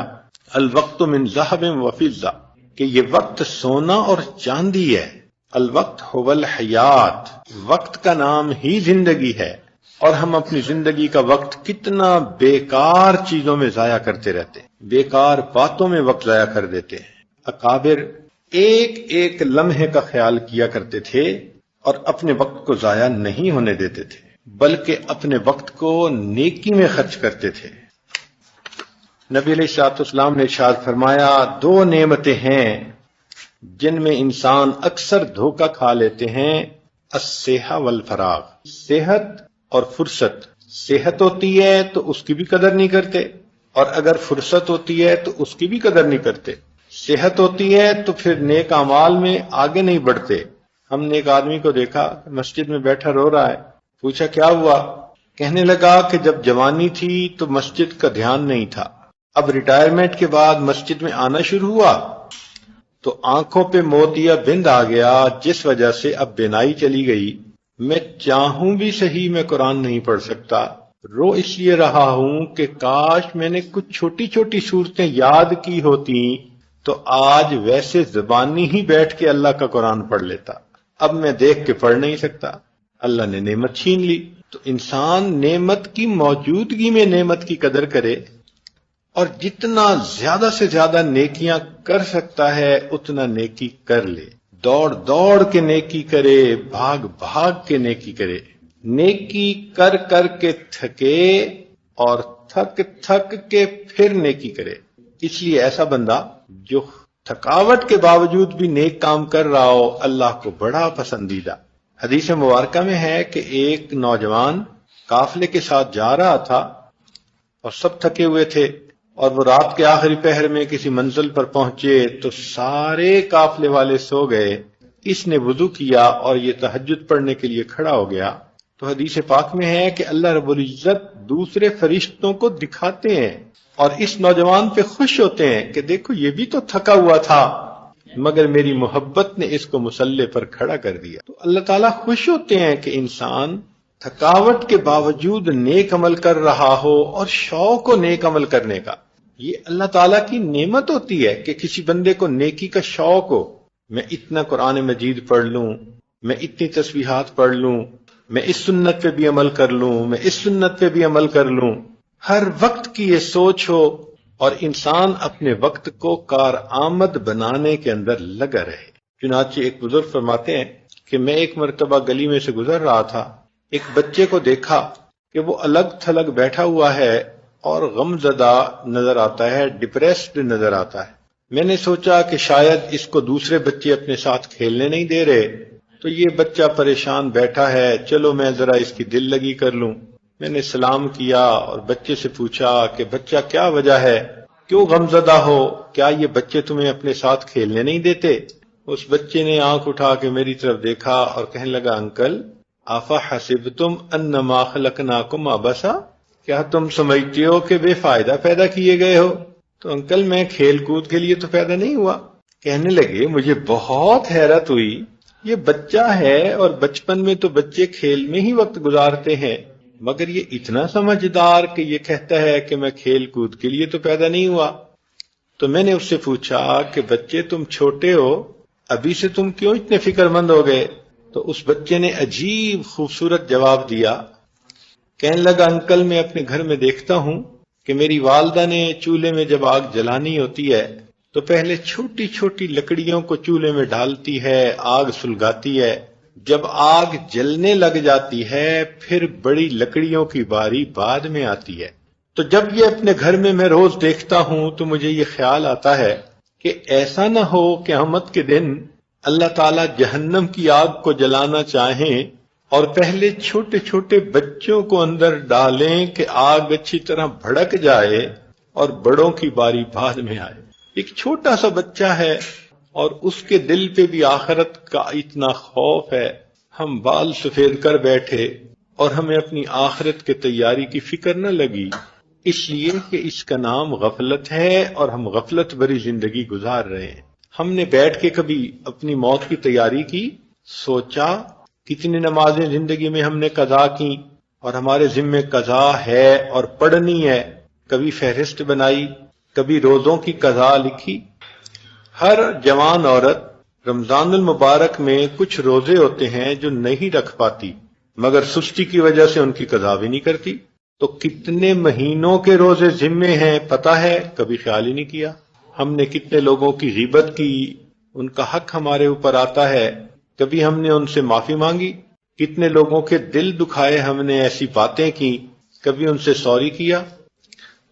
Speaker 2: الوقت من ذهب و فضہ، کہ یہ وقت سونا اور چاندی ہے۔ الوقت هو الحیات، وقت کا نام ہی زندگی ہے، اور ہم اپنی زندگی کا وقت کتنا بیکار چیزوں میں ضائع کرتے رہتے ہیں، بیکار باتوں میں وقت ضائع کر دیتے ہیں۔ اکابر ایک ایک لمحے کا خیال کیا کرتے تھے اور اپنے وقت کو ضائع نہیں ہونے دیتے تھے، بلکہ اپنے وقت کو نیکی میں خرچ کرتے تھے۔ نبی علیہ الصلوۃ والسلام نے ارشاد فرمایا دو نعمتیں ہیں جن میں انسان اکثر دھوکہ کھا لیتے ہیں، الصحہ والفراغ، صحت اور فرصت۔ صحت ہوتی ہے تو اس کی بھی قدر نہیں کرتے، اور اگر فرصت ہوتی ہے تو اس کی بھی قدر نہیں کرتے۔ صحت ہوتی ہے تو پھر نیک اعمال میں آگے نہیں بڑھتے۔ ہم نے ایک آدمی کو دیکھا مسجد میں بیٹھا رو رہا ہے، پوچھا کیا ہوا؟ کہنے لگا کہ جب جوانی تھی تو مسجد کا دھیان نہیں تھا، اب ریٹائرمنٹ کے بعد مسجد میں آنا شروع ہوا تو آنکھوں پہ موتیا بند آ گیا، جس وجہ سے اب بینائی چلی گئی۔ میں چاہوں بھی صحیح میں قرآن نہیں پڑھ سکتا، رو اس لیے رہا ہوں کہ کاش میں نے کچھ چھوٹی چھوٹی صورتیں یاد کی ہوتی تو آج ویسے زبانی ہی بیٹھ کے اللہ کا قرآن پڑھ لیتا۔ اب میں دیکھ کے پڑھ نہیں سکتا، اللہ نے نعمت چھین لی۔ تو انسان نعمت کی موجودگی میں نعمت کی قدر کرے، اور جتنا زیادہ سے زیادہ نیکیاں کر سکتا ہے اتنا نیکی کر لے، دوڑ دوڑ کے نیکی کرے، بھاگ بھاگ کے نیکی کرے۔ نیکی کر کر کے تھکے اور تھک تھک کے پھر نیکی کرے۔ اس لیے ایسا بندہ جو تھکاوٹ کے باوجود بھی نیک کام کر رہا ہو اللہ کو بڑا پسندیدہ۔ حدیث مبارکہ میں ہے کہ ایک نوجوان قافلے کے ساتھ جا رہا تھا اور سب تھکے ہوئے تھے، اور وہ رات کے آخری پہر میں کسی منزل پر پہنچے تو سارے قافلے والے سو گئے۔ اس نے وضو کیا اور یہ تہجد پڑھنے کے لیے کھڑا ہو گیا۔ تو حدیث پاک میں ہے کہ اللہ رب العزت دوسرے فرشتوں کو دکھاتے ہیں اور اس نوجوان پہ خوش ہوتے ہیں کہ دیکھو یہ بھی تو تھکا ہوا تھا مگر میری محبت نے اس کو مصلی پر کھڑا کر دیا۔ تو اللہ تعالیٰ خوش ہوتے ہیں کہ انسان تھکاوٹ کے باوجود نیک عمل کر رہا ہو اور شوق ہو نیک عمل کرنے کا۔ یہ اللہ تعالیٰ کی نعمت ہوتی ہے کہ کسی بندے کو نیکی کا شوق ہو، میں اتنا قرآن مجید پڑھ لوں، میں اتنی تسبیحات پڑھ لوں، میں اس سنت پہ بھی عمل کر لوں، میں اس سنت پہ بھی عمل کر لوں۔ ہر وقت کی یہ سوچ ہو اور انسان اپنے وقت کو کارآمد بنانے کے اندر لگا رہے۔ چنانچہ ایک بزرگ فرماتے ہیں کہ میں ایک مرتبہ گلی میں سے گزر رہا تھا، ایک بچے کو دیکھا کہ وہ الگ تھلگ بیٹھا ہوا ہے اور غم زدہ نظر آتا ہے، ڈپریسڈ نظر آتا ہے۔ میں نے سوچا کہ شاید اس کو دوسرے بچے اپنے ساتھ کھیلنے نہیں دے رہے، تو یہ بچہ پریشان بیٹھا ہے، چلو میں ذرا اس کی دل لگی کر لوں۔ میں نے سلام کیا اور بچے سے پوچھا کہ بچہ کیا وجہ ہے، کیوں غم زدہ ہو، کیا یہ بچے تمہیں اپنے ساتھ کھیلنے نہیں دیتے؟ اس بچے نے آنکھ اٹھا کے میری طرف دیکھا اور کہنے لگا انکل افحسبتم انما خلقناکم عبثا، کیا تم سمجھتے ہو کہ بے فائدہ پیدا کیے گئے ہو؟ تو انکل میں کھیل کود کے لیے تو پیدا نہیں ہوا۔ کہنے لگے مجھے بہت حیرت ہوئی، یہ بچہ ہے اور بچپن میں تو بچے کھیل میں ہی وقت گزارتے ہیں، مگر یہ اتنا سمجھدار کہ یہ کہتا ہے کہ میں کھیل کود کے لیے تو پیدا نہیں ہوا۔ تو میں نے اس سے پوچھا کہ بچے تم چھوٹے ہو، ابھی سے تم کیوں اتنے فکر مند ہو گئے؟ تو اس بچے نے عجیب خوبصورت جواب دیا، کہنے لگا انکل میں اپنے گھر میں دیکھتا ہوں کہ میری والدہ نے چولہے میں جب آگ جلانی ہوتی ہے تو پہلے چھوٹی چھوٹی لکڑیوں کو چولہے میں ڈالتی ہے، آگ سلگاتی ہے، جب آگ جلنے لگ جاتی ہے پھر بڑی لکڑیوں کی باری بعد میں آتی ہے۔ تو جب یہ اپنے گھر میں روز دیکھتا ہوں تو مجھے یہ خیال آتا ہے کہ ایسا نہ ہو کہ قیامت کے دن اللہ تعالیٰ جہنم کی آگ کو جلانا چاہیں اور پہلے چھوٹے چھوٹے بچوں کو اندر ڈالیں کہ آگ اچھی طرح بھڑک جائے اور بڑوں کی باری بعد میں آئے۔ ایک چھوٹا سا بچہ ہے اور اس کے دل پہ بھی آخرت کا اتنا خوف ہے، ہم بال سفید کر بیٹھے اور ہمیں اپنی آخرت کے تیاری کی فکر نہ لگی، اس لیے کہ اس کا نام غفلت ہے اور ہم غفلت بھری زندگی گزار رہے ہیں۔ ہم نے بیٹھ کے کبھی اپنی موت کی تیاری کی، سوچا کتنی نمازیں زندگی میں ہم نے قضا کی اور ہمارے ذمے قضا ہے اور پڑھنی ہے، کبھی فہرست بنائی، کبھی روزوں کی قضا لکھی؟ ہر جوان عورت رمضان المبارک میں کچھ روزے ہوتے ہیں جو نہیں رکھ پاتی، مگر سستی کی وجہ سے ان کی قضا بھی نہیں کرتی۔ تو کتنے مہینوں کے روزے ذمے ہیں پتہ ہے، کبھی خیال ہی نہیں کیا۔ ہم نے کتنے لوگوں کی غیبت کی، ان کا حق ہمارے اوپر آتا ہے، کبھی ہم نے ان سے معافی مانگی؟ کتنے لوگوں کے دل دکھائے ہم نے، ایسی باتیں کی، کبھی ان سے سوری کیا؟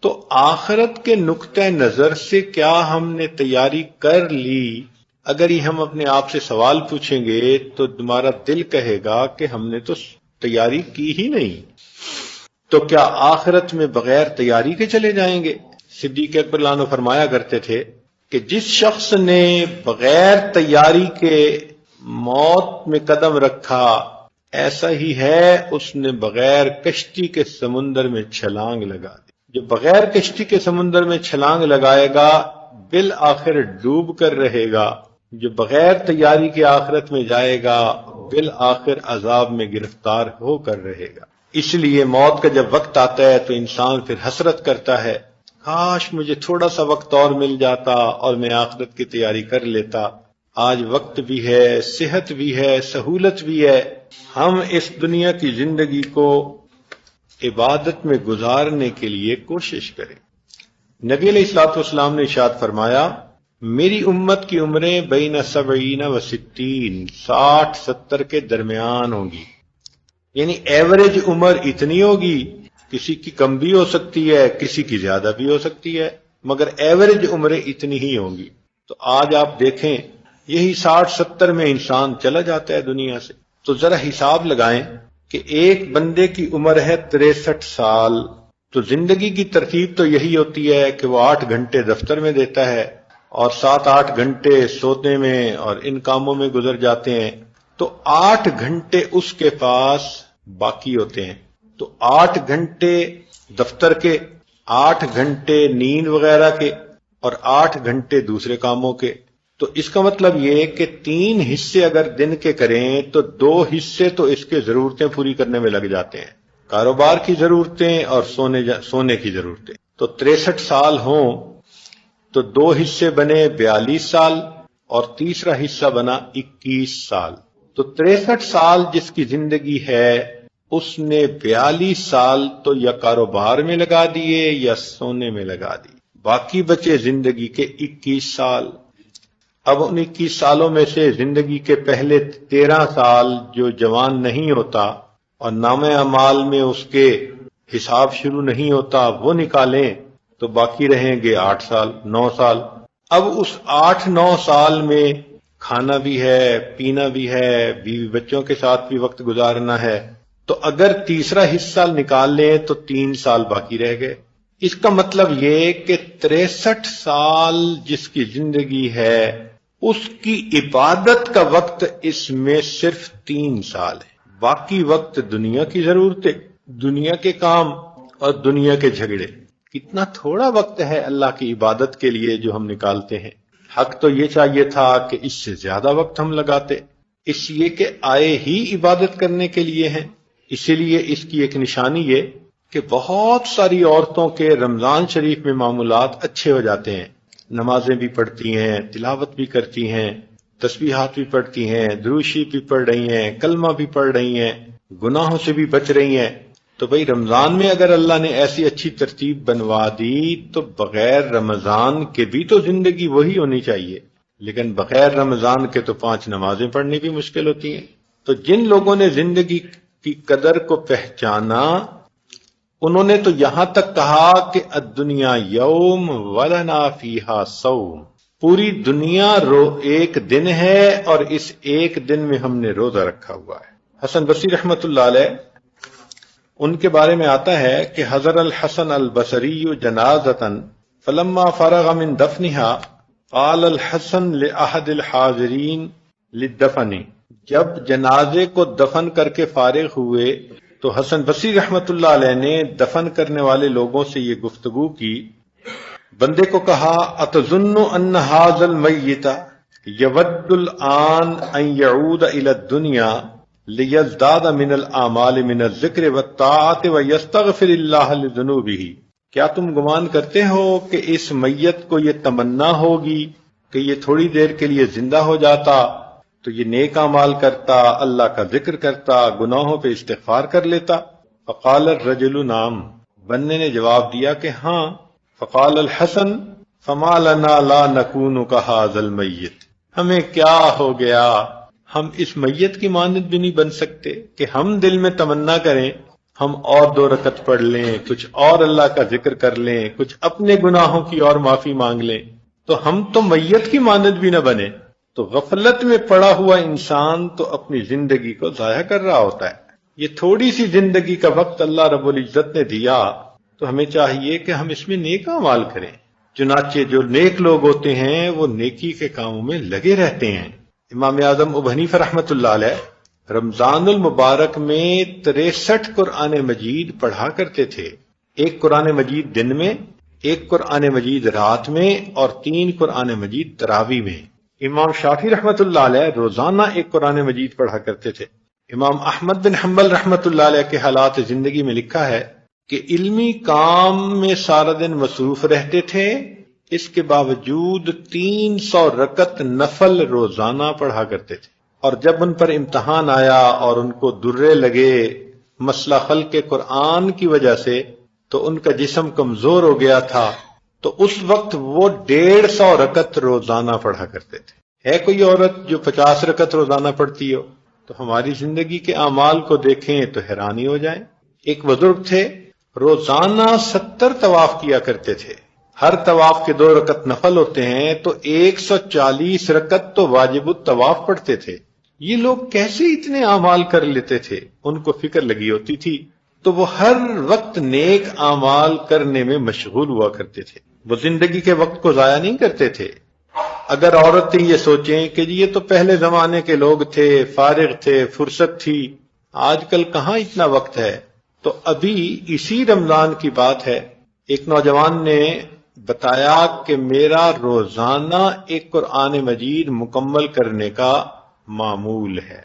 Speaker 2: تو آخرت کے نقطہ نظر سے کیا ہم نے تیاری کر لی؟ اگر یہ ہم اپنے آپ سے سوال پوچھیں گے تو تمہارا دل کہے گا کہ ہم نے تو تیاری کی ہی نہیں۔ تو کیا آخرت میں بغیر تیاری کے چلے جائیں گے؟ صدیق اکبر رضی اللہ عنہ فرمایا کرتے تھے کہ جس شخص نے بغیر تیاری کے موت میں قدم رکھا، ایسا ہی ہے اس نے بغیر کشتی کے سمندر میں چھلانگ لگا دی۔ جو بغیر کشتی کے سمندر میں چھلانگ لگائے گا بالآخر ڈوب کر رہے گا، جو بغیر تیاری کے آخرت میں جائے گا بالآخر عذاب میں گرفتار ہو کر رہے گا۔ اس لیے موت کا جب وقت آتا ہے تو انسان پھر حسرت کرتا ہے، کاش مجھے تھوڑا سا وقت اور مل جاتا اور میں آخرت کی تیاری کر لیتا۔ آج وقت بھی ہے، صحت بھی ہے، سہولت بھی ہے، ہم اس دنیا کی زندگی کو عبادت میں گزارنے کے لیے کوشش کریں۔ نبی علیہ الصلوۃ والسلام نے ارشاد فرمایا، میری امت کی عمریں بین 70 و 60، 60-70 کے درمیان ہوں گی، یعنی ایوریج عمر اتنی ہوگی، کسی کی کم بھی ہو سکتی ہے، کسی کی زیادہ بھی ہو سکتی ہے، مگر ایوریج عمریں اتنی ہی ہوں گی۔ تو آج آپ دیکھیں یہی 60-70 میں انسان چلا جاتا ہے دنیا سے۔ تو ذرا حساب لگائیں کہ ایک بندے کی عمر ہے 63 سال، تو زندگی کی ترتیب تو یہی ہوتی ہے کہ وہ 8 گھنٹے دفتر میں دیتا ہے اور 7-8 گھنٹے سونے میں اور ان کاموں میں گزر جاتے ہیں، تو 8 گھنٹے اس کے پاس باقی ہوتے ہیں۔ تو 8 گھنٹے دفتر کے، 8 گھنٹے نیند وغیرہ کے اور 8 گھنٹے دوسرے کاموں کے۔ تو اس کا مطلب یہ کہ 3 حصے اگر دن کے کریں تو 2 حصے تو اس کے ضرورتیں پوری کرنے میں لگ جاتے ہیں، کاروبار کی ضرورتیں اور سونے کی ضرورتیں۔ تو 63 سال ہوں تو 2 حصے بنے 42 سال اور تیسرا حصہ بنا 21 سال۔ تو 63 سال جس کی زندگی ہے اس نے 42 سال تو یا کاروبار میں لگا دیے یا سونے میں لگا دی، باقی بچے زندگی کے 21 سال۔ اب ان 21 سالوں میں سے زندگی کے پہلے 13 سال جو جوان نہیں ہوتا اور نامہ اعمال میں اس کے حساب شروع نہیں ہوتا وہ نکالیں تو باقی رہیں گے 8 سال 9 سال۔ اب اس 8-9 سال میں کھانا بھی ہے، پینا بھی ہے، بیوی بچوں کے ساتھ بھی وقت گزارنا ہے، تو اگر تیسرا حصہ نکال لیں تو 3 سال باقی رہ گئے۔ اس کا مطلب یہ کہ 63 سال جس کی زندگی ہے اس کی عبادت کا وقت اس میں صرف 3 سال ہے، باقی وقت دنیا کی ضرورتیں، دنیا کے کام اور دنیا کے جھگڑے۔ کتنا تھوڑا وقت ہے اللہ کی عبادت کے لیے جو ہم نکالتے ہیں۔ حق تو یہ چاہیے تھا کہ اس سے زیادہ وقت ہم لگاتے، اس لیے کہ آئے ہی عبادت کرنے کے لیے ہیں۔ اسی لیے اس کی ایک نشانی یہ کہ بہت ساری عورتوں کے رمضان شریف میں معمولات اچھے ہو جاتے ہیں، نمازیں بھی پڑھتی ہیں، تلاوت بھی کرتی ہیں، تسبیحات بھی پڑھتی ہیں، درود شریف بھی پڑھ رہی ہیں، کلمہ بھی پڑھ رہی ہیں، گناہوں سے بھی بچ رہی ہیں۔ تو بھئی رمضان میں اگر اللہ نے ایسی اچھی ترتیب بنوا دی تو بغیر رمضان کے بھی تو زندگی وہی ہونی چاہیے، لیکن بغیر رمضان کے تو 5 نمازیں پڑھنی بھی مشکل ہوتی ہیں۔ تو جن لوگوں نے زندگی کی قدر کو پہچانا انہوں نے تو یہاں تک کہا کہ الدنیا یوم ولنا فیہا صوم، پوری دنیا ایک دن ہے اور اس ایک دن میں ہم نے روزہ رکھا ہوا ہے۔ حسن بصری رحمت اللہ علیہ ان کے بارے میں آتا ہے کہ حضر الحسن البصری جنازتاً فلما فرغ من دفنها قال الحسن لأحد الحاضرین للدفن، جب جنازے کو دفن کر کے فارغ ہوئے تو حسن بصری رحمت اللہ علیہ نے دفن کرنے والے لوگوں سے یہ گفتگو کی، بندے کو کہا اتظن ان ھذا المیت یود الآن ان یعود الی الدنیا لیزداد من الاعمال من الذکر والطاعت ویستغفر اللہ لذنوبہ، کیا تم گمان کرتے ہو کہ اس میت کو یہ تمنا ہوگی کہ یہ تھوڑی دیر کے لیے زندہ ہو جاتا تو یہ نیک اعمال کرتا، اللہ کا ذکر کرتا، گناہوں پہ استغفار کر لیتا؟ فقال الرجل نعم، بندے نے جواب دیا کہ ہاں۔ فقال الحسن فما لنا لا نکون کہذا المیت، ہمیں کیا ہو گیا، ہم اس میت کی مانند بھی نہیں بن سکتے کہ ہم دل میں تمنا کریں ہم اور 2 رکعت پڑھ لیں، کچھ اور اللہ کا ذکر کر لیں، کچھ اپنے گناہوں کی اور معافی مانگ لیں، تو ہم تو میت کی مانند بھی نہ بنے۔ تو غفلت میں پڑا ہوا انسان تو اپنی زندگی کو ضائع کر رہا ہوتا ہے۔ یہ تھوڑی سی زندگی کا وقت اللہ رب العزت نے دیا تو ہمیں چاہیے کہ ہم اس میں نیک اعمال کریں۔ چنانچہ جو نیک لوگ ہوتے ہیں وہ نیکی کے کاموں میں لگے رہتے ہیں۔ امام اعظم ابو حنیفہ رحمۃ اللہ علیہ رمضان المبارک میں 63 قرآن مجید پڑھا کرتے تھے، 1 قرآن مجید دن میں، 1 قرآن مجید رات میں، اور 3 قرآن مجید تراویح میں۔ امام شافعی رحمۃ اللہ علیہ روزانہ 1 قرآن مجید پڑھا کرتے تھے۔ امام احمد بن حنبل رحمۃ اللہ علیہ کے حالات زندگی میں لکھا ہے کہ علمی کام میں سارا دن مصروف رہتے تھے، اس کے باوجود 300 رکعت نفل روزانہ پڑھا کرتے تھے، اور جب ان پر امتحان آیا اور ان کو درے لگے مسئلہ خلق قرآن کی وجہ سے تو ان کا جسم کمزور ہو گیا تھا، تو اس وقت وہ 150 رکعت روزانہ پڑھا کرتے تھے۔ ہے کوئی عورت جو 50 رکعت روزانہ پڑھتی ہو؟ تو ہماری زندگی کے اعمال کو دیکھیں تو حیرانی ہو جائیں۔ ایک بزرگ تھے، روزانہ 70 طواف کیا کرتے تھے، ہر طواف کے 2 رکعت نفل ہوتے ہیں تو 140 رکعت تو واجب الطواف پڑھتے تھے۔ یہ لوگ کیسے اتنے اعمال کر لیتے تھے؟ ان کو فکر لگی ہوتی تھی تو وہ ہر وقت نیک اعمال کرنے میں مشغول ہوا کرتے تھے، وہ زندگی کے وقت کو ضائع نہیں کرتے تھے۔ اگر عورتیں یہ سوچیں کہ یہ تو پہلے زمانے کے لوگ تھے، فارغ تھے، فرصت تھی، آج کل کہاں اتنا وقت ہے، تو ابھی اسی رمضان کی بات ہے، ایک نوجوان نے بتایا کہ میرا روزانہ 1 قرآن مجید مکمل کرنے کا معمول ہے۔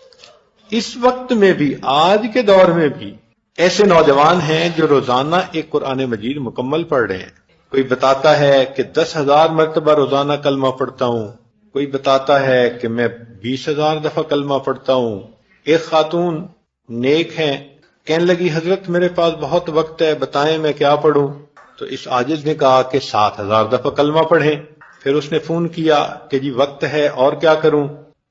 Speaker 2: اس وقت میں بھی، آج کے دور میں بھی ایسے نوجوان ہیں جو روزانہ 1 قرآن مجید مکمل پڑھ رہے ہیں۔ کوئی بتاتا ہے کہ 10,000 مرتبہ روزانہ کلمہ پڑھتا ہوں، کوئی بتاتا ہے کہ میں 20,000 دفعہ کلمہ پڑھتا ہوں۔ ایک خاتون نیک ہیں، کہنے لگی حضرت میرے پاس بہت وقت ہے، بتائیں میں کیا پڑھوں؟ تو اس عاجز نے کہا کہ 7,000 دفعہ کلمہ پڑھیں۔ پھر اس نے فون کیا کہ جی وقت ہے اور کیا کروں؟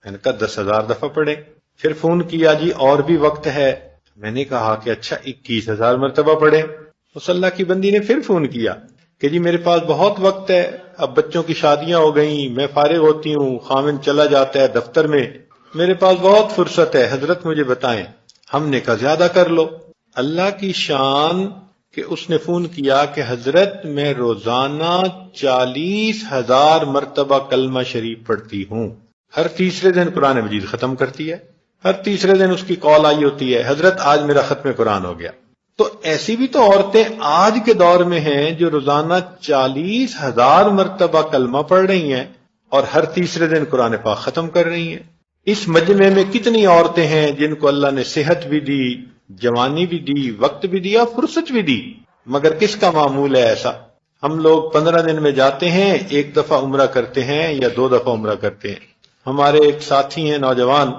Speaker 2: میں نے کہا 10,000 دفعہ پڑھیں۔ پھر فون کیا جی اور بھی وقت ہے، میں نے کہا کہ اچھا 21,000 مرتبہ پڑھیں۔ اس اللہ کی بندی نے پھر فون کیا کہ جی میرے پاس بہت وقت ہے، اب بچوں کی شادیاں ہو گئیں، میں فارغ ہوتی ہوں، خاوند چلا جاتا ہے دفتر میں، میرے پاس بہت فرصت ہے، حضرت مجھے بتائیں۔ ہم نے کہا زیادہ کر لو۔ اللہ کی شان کہ اس نے فون کیا کہ حضرت میں روزانہ 40,000 مرتبہ کلمہ شریف پڑھتی ہوں، ہر تیسرے دن قرآن مجید ختم کرتی ہے، ہر تیسرے دن اس کی کال آئی ہوتی ہے حضرت آج میرا ختم قرآن ہو گیا۔ تو ایسی بھی تو عورتیں آج کے دور میں ہیں جو روزانہ 40,000 مرتبہ کلمہ پڑھ رہی ہیں اور ہر تیسرے دن قرآن پاک ختم کر رہی ہیں۔ اس مجمع میں کتنی عورتیں ہیں جن کو اللہ نے صحت بھی دی، جوانی بھی دی، وقت بھی دیا، فرصت بھی دی، مگر کس کا معمول ہے ایسا؟ ہم لوگ 15 دن میں جاتے ہیں، 1 دفعہ عمرہ کرتے ہیں یا 2 دفعہ عمرہ کرتے ہیں۔ ہمارے ایک ساتھی ہیں نوجوان،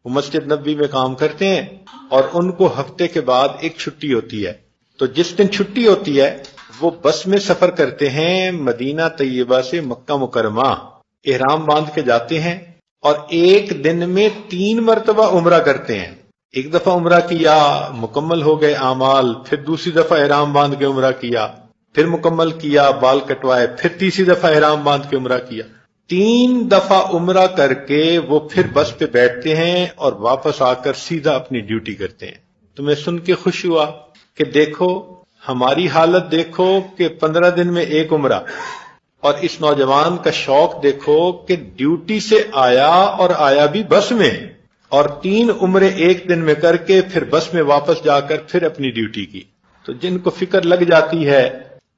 Speaker 2: وہ مسجد نبوی میں کام کرتے ہیں اور ان کو ہفتے کے بعد ایک چھٹی ہوتی ہے، تو جس دن چھٹی ہوتی ہے وہ بس میں سفر کرتے ہیں مدینہ طیبہ سے مکہ مکرمہ، احرام باندھ کے جاتے ہیں اور ایک دن میں 3 مرتبہ عمرہ کرتے ہیں۔ ایک دفعہ عمرہ کیا، مکمل ہو گئے اعمال، پھر دوسری دفعہ احرام باندھ کے عمرہ کیا، پھر مکمل کیا، بال کٹوائے، پھر تیسری دفعہ احرام باندھ کے عمرہ کیا۔ 3 دفعہ عمرہ کر کے وہ پھر بس پہ بیٹھتے ہیں اور واپس آ کر سیدھا اپنی ڈیوٹی کرتے ہیں۔ تو میں سن کے خوش ہوا کہ دیکھو ہماری حالت، دیکھو کہ 15 دن میں 1 عمرہ، اور اس نوجوان کا شوق دیکھو کہ ڈیوٹی سے آیا اور آیا بھی بس میں، اور 3 عمریں ایک دن میں کر کے پھر بس میں واپس جا کر پھر اپنی ڈیوٹی کی۔ تو جن کو فکر لگ جاتی ہے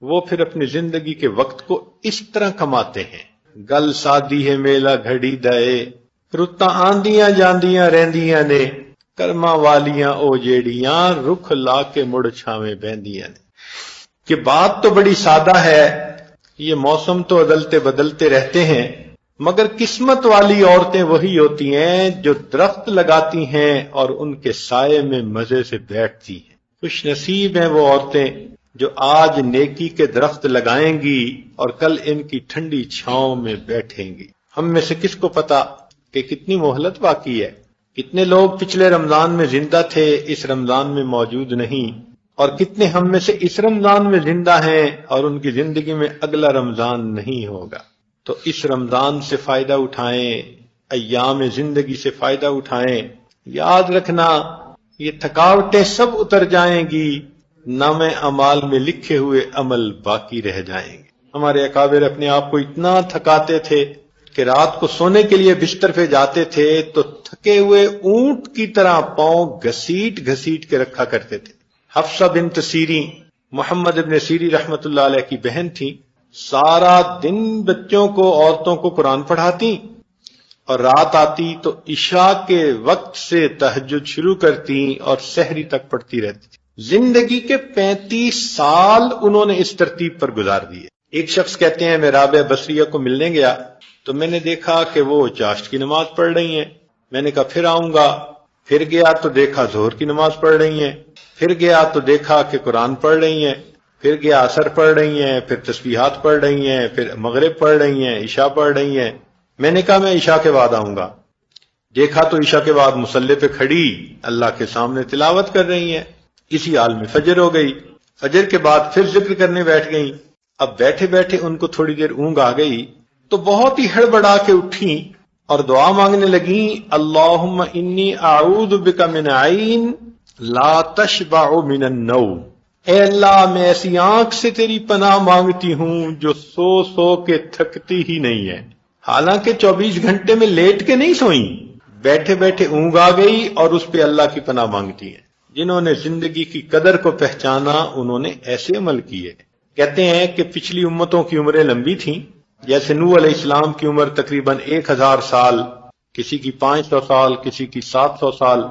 Speaker 2: وہ پھر اپنی زندگی کے وقت کو اس طرح کماتے ہیں۔ گل سادی ہے میلا گھڑی دئے، رتاں آندیاں جاندیاں رہندیاں نے، کرما والیاں او جیڑیاں، رکھ لا کے مڑ چھاویں بہندیاں نے۔ کہ بات تو بڑی سادہ ہے، یہ موسم تو عدلتے بدلتے رہتے ہیں، مگر قسمت والی عورتیں وہی ہوتی ہیں جو درخت لگاتی ہیں اور ان کے سائے میں مزے سے بیٹھتی ہیں۔ خوش نصیب ہیں وہ عورتیں جو آج نیکی کے درخت لگائیں گی اور کل ان کی ٹھنڈی چھاؤں میں بیٹھیں گی۔ ہم میں سے کس کو پتا کہ کتنی مہلت باقی ہے؟ کتنے لوگ پچھلے رمضان میں زندہ تھے، اس رمضان میں موجود نہیں، اور کتنے ہم میں سے اس رمضان میں زندہ ہیں اور ان کی زندگی میں اگلا رمضان نہیں ہوگا۔ تو اس رمضان سے فائدہ اٹھائیں، ایام زندگی سے فائدہ اٹھائیں۔ یاد رکھنا یہ تھکاوٹیں سب اتر جائیں گی، نام اعمال میں لکھے ہوئے عمل باقی رہ جائیں گے۔ ہمارے اکابر اپنے آپ کو اتنا تھکاتے تھے کہ رات کو سونے کے لیے بستر پہ جاتے تھے تو تھکے ہوئے اونٹ کی طرح پاؤں گھسیٹ گھسیٹ کے رکھا کرتے تھے۔ حفصہ بنت سیرین محمد ابن سیری رحمت اللہ علیہ کی بہن تھی، سارا دن بچوں کو عورتوں کو قرآن پڑھاتی، اور رات آتی تو عشاء کے وقت سے تہجد شروع کرتی اور سحری تک پڑھتی رہتی تھی۔ زندگی کے 35 سال انہوں نے اس ترتیب پر گزار دیے۔ ایک شخص کہتے ہیں میں رابعہ بصریہ کو ملنے گیا تو میں نے دیکھا کہ وہ چاشت کی نماز پڑھ رہی ہیں۔ میں نے کہا پھر آؤں گا، پھر گیا تو دیکھا ظہر کی نماز پڑھ رہی ہیں، پھر گیا تو دیکھا کہ قرآن پڑھ رہی ہیں، پھر گیا عصر پڑھ رہی ہیں، پھر تسبیحات پڑھ رہی ہیں، پھر مغرب پڑھ رہی ہیں، عشاء پڑھ رہی ہیں۔ میں نے کہا میں عشاء کے بعد آؤں گا، دیکھا تو عشاء کے بعد مصلی پہ کھڑی اللہ کے سامنے تلاوت کر رہی ہیں۔ اسی حال میں فجر ہو گئی، فجر کے بعد پھر ذکر کرنے بیٹھ گئیں۔ اب بیٹھے بیٹھے ان کو تھوڑی دیر اونگ آ گئی تو بہت ہی ہڑبڑا کے اٹھیں اور دعا مانگنے لگیں، اللہم انی اعوذ بک من عین لا تشبع من النوم، اے اللہ میں ایسی آنکھ سے تیری پناہ مانگتی ہوں جو سو سو کے تھکتی ہی نہیں ہے۔ حالانکہ 24 گھنٹے میں لیٹ کے نہیں سوئیں، بیٹھے بیٹھے اونگ آ گئی اور اس پہ اللہ کی پناہ مانگتی ہیں۔ جنہوں نے زندگی کی قدر کو پہچانا انہوں نے ایسے عمل کیے۔ کہتے ہیں کہ پچھلی امتوں کی عمریں لمبی تھیں، جیسے نوح علیہ السلام کی عمر تقریباً 1000 سال، کسی کی 500 سال، کسی کی 700 سال۔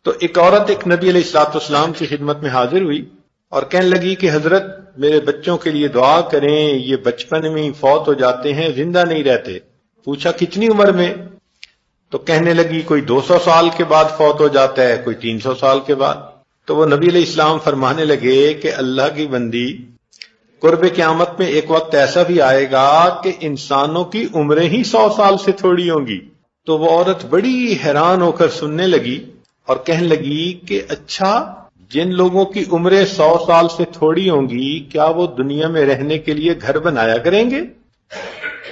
Speaker 2: تو ایک عورت ایک نبی علیہ السلام کی خدمت میں حاضر ہوئی اور کہنے لگی کہ حضرت میرے بچوں کے لیے دعا کریں، یہ بچپن میں ہی فوت ہو جاتے ہیں، زندہ نہیں رہتے۔ پوچھا کتنی عمر میں؟ تو کہنے لگی کوئی 200 سال کے بعد فوت ہو جاتا ہے، کوئی 300 سال کے بعد۔ تو وہ نبی علیہ السلام فرمانے لگے کہ اللہ کی بندی، قرب قیامت میں ایک وقت ایسا بھی آئے گا کہ انسانوں کی عمریں ہی 100 سال سے تھوڑی ہوں گی۔ تو وہ عورت بڑی حیران ہو کر سننے لگی اور کہنے لگی کہ اچھا جن لوگوں کی عمریں 100 سال سے تھوڑی ہوں گی کیا وہ دنیا میں رہنے کے لیے گھر بنایا کریں گے؟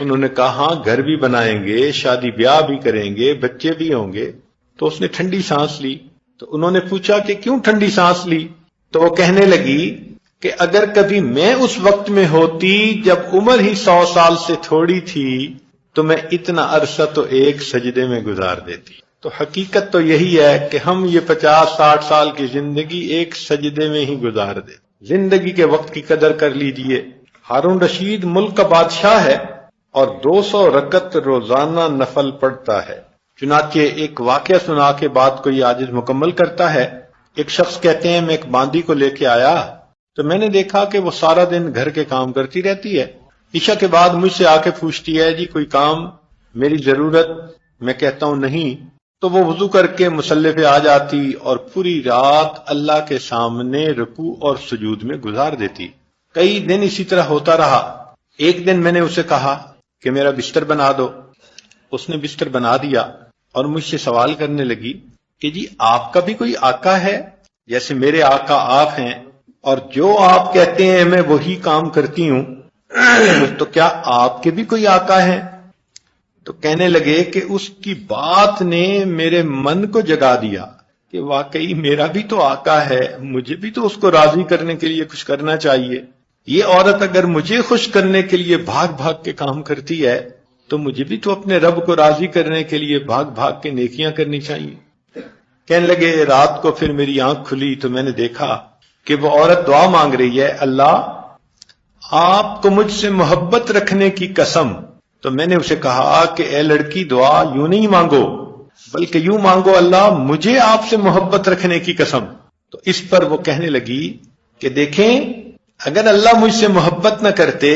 Speaker 2: انہوں نے کہا ہاں گھر بھی بنائیں گے، شادی بیاہ بھی کریں گے، بچے بھی ہوں گے۔ تو اس نے ٹھنڈی سانس لی۔ تو انہوں نے پوچھا کہ کیوں ٹھنڈی سانس لی؟ تو وہ کہنے لگی کہ اگر کبھی میں اس وقت میں ہوتی جب عمر ہی 100 سال سے تھوڑی تھی تو میں اتنا عرصہ تو ایک سجدے میں گزار دیتی۔ تو حقیقت تو یہی ہے کہ ہم یہ 50-60 سال کی زندگی ایک سجدے میں ہی گزار دیں۔ زندگی کے وقت کی قدر کر لیجئے۔ ہارون رشید ملک کا بادشاہ ہے اور 200 رکعت روزانہ نفل پڑھتا ہے۔ چنانچہ ایک واقعہ سنا کے بات کو یہ عاجز مکمل کرتا ہے۔ ایک شخص کہتے ہیں میں ایک باندی کو لے کے آیا تو میں نے دیکھا کہ وہ سارا دن گھر کے کام کرتی رہتی ہے۔ عشاء کے بعد مجھ سے آ کے پوچھتی ہے جی کوئی کام، میری ضرورت؟ میں کہتا ہوں نہیں۔ تو وہ وضو کر کے مصلی پہ آ جاتی اور پوری رات اللہ کے سامنے رکوع اور سجود میں گزار دیتی۔ کئی دن اسی طرح ہوتا رہا۔ ایک دن میں نے اسے کہا کہ میرا بستر بنا دو۔ اس نے بستر بنا دیا اور مجھ سے سوال کرنے لگی کہ جی آپ کا بھی کوئی آقا ہے؟ جیسے میرے آقا آپ ہیں اور جو آپ کہتے ہیں میں وہی کام کرتی ہوں، تو کیا آپ کے بھی کوئی آقا ہیں؟ تو کہنے لگے کہ اس کی بات نے میرے من کو جگا دیا کہ واقعی میرا بھی تو آقا ہے، مجھے بھی تو اس کو راضی کرنے کے لیے کچھ کرنا چاہیے۔ یہ عورت اگر مجھے خوش کرنے کے لیے بھاگ بھاگ کے کام کرتی ہے تو مجھے بھی تو اپنے رب کو راضی کرنے کے لیے بھاگ بھاگ کے نیکیاں کرنی چاہیے۔ کہنے لگے رات کو پھر میری آنکھ کھلی تو میں نے دیکھا کہ وہ عورت دعا مانگ رہی ہے، اللہ آپ کو مجھ سے محبت رکھنے کی قسم۔ تو میں نے اسے کہا کہ اے لڑکی دعا یوں نہیں مانگو بلکہ یوں مانگو، اللہ مجھے آپ سے محبت رکھنے کی قسم۔ تو اس پر وہ کہنے لگی کہ دیکھیں اگر اللہ مجھ سے محبت نہ کرتے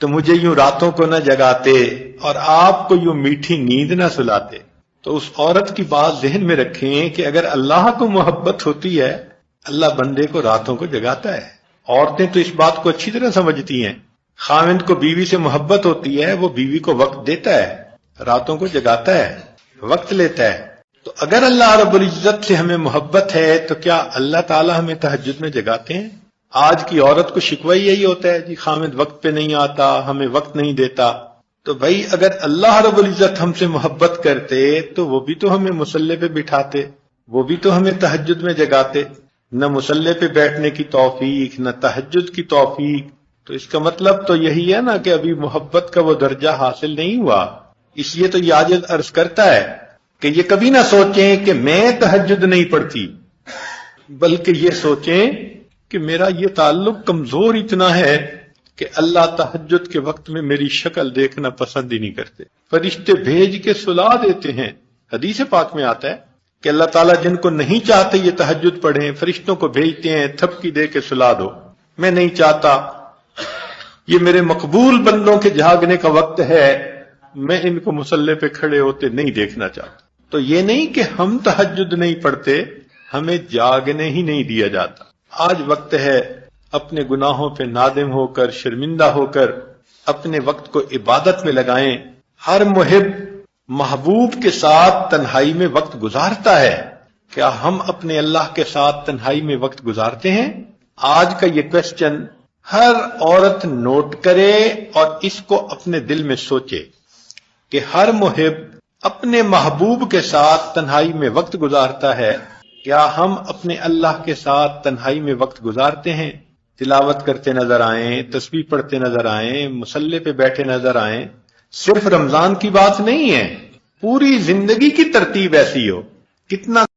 Speaker 2: تو مجھے یوں راتوں کو نہ جگاتے اور آپ کو یوں میٹھی نیند نہ سلاتے۔ تو اس عورت کی بات ذہن میں رکھیں کہ اگر اللہ کو محبت ہوتی ہے اللہ بندے کو راتوں کو جگاتا ہے۔ عورتیں تو اس بات کو اچھی طرح سمجھتی ہیں، خاوند کو بیوی سے محبت ہوتی ہے، وہ بیوی کو وقت دیتا ہے، راتوں کو جگاتا ہے، وقت لیتا ہے۔ تو اگر اللہ رب العزت سے ہمیں محبت ہے تو کیا اللہ تعالی ہمیں تہجد میں جگاتے ہیں؟ آج کی عورت کو شکوہ یہی ہوتا ہے جی خاوند وقت پہ نہیں آتا، ہمیں وقت نہیں دیتا۔ تو بھائی اگر اللہ رب العزت ہم سے محبت کرتے تو وہ بھی تو ہمیں مصلی پہ بٹھاتے، وہ بھی تو ہمیں تہجد میں جگاتے۔ نہ مصلی پہ بیٹھنے کی توفیق، نہ تہجد کی توفیق، تو اس کا مطلب تو یہی ہے نا کہ ابھی محبت کا وہ درجہ حاصل نہیں ہوا۔ اس لیے تو یہ عاجز عرض کرتا ہے کہ یہ کبھی نہ سوچیں کہ میں تہجد نہیں پڑھتی، بلکہ یہ سوچیں کہ میرا یہ تعلق کمزور اتنا ہے کہ اللہ تہجد کے وقت میں میری شکل دیکھنا پسند ہی نہیں کرتے، فرشتے بھیج کے سلا دیتے ہیں۔ حدیث پاک میں آتا ہے کہ اللہ تعالیٰ جن کو نہیں چاہتے یہ تہجد پڑھیں فرشتوں کو بھیجتے ہیں تھپکی دے کے سلا دو، میں نہیں چاہتا، یہ میرے مقبول بندوں کے جاگنے کا وقت ہے، میں ان کو مصلی پہ کھڑے ہوتے نہیں دیکھنا چاہتا۔ تو یہ نہیں کہ ہم تہجد نہیں پڑھتے، ہمیں جاگنے ہی نہیں دیا جاتا۔ آج وقت ہے اپنے گناہوں پہ نادم ہو کر، شرمندہ ہو کر اپنے وقت کو عبادت میں لگائیں۔ ہر محب محبوب کے ساتھ تنہائی میں وقت گزارتا ہے، کیا ہم اپنے اللہ کے ساتھ تنہائی میں وقت گزارتے ہیں؟ آج کا یہ کوسچن ہر عورت نوٹ کرے اور اس کو اپنے دل میں سوچے کہ ہر محب اپنے محبوب کے ساتھ تنہائی میں وقت گزارتا ہے، کیا ہم اپنے اللہ کے ساتھ تنہائی میں وقت گزارتے ہیں؟ تلاوت کرتے نظر آئیں، تسبیح پڑھتے نظر آئیں، مصلی پہ بیٹھے نظر آئیں۔ صرف رمضان کی بات نہیں ہے، پوری زندگی کی ترتیب ایسی ہو۔ کتنا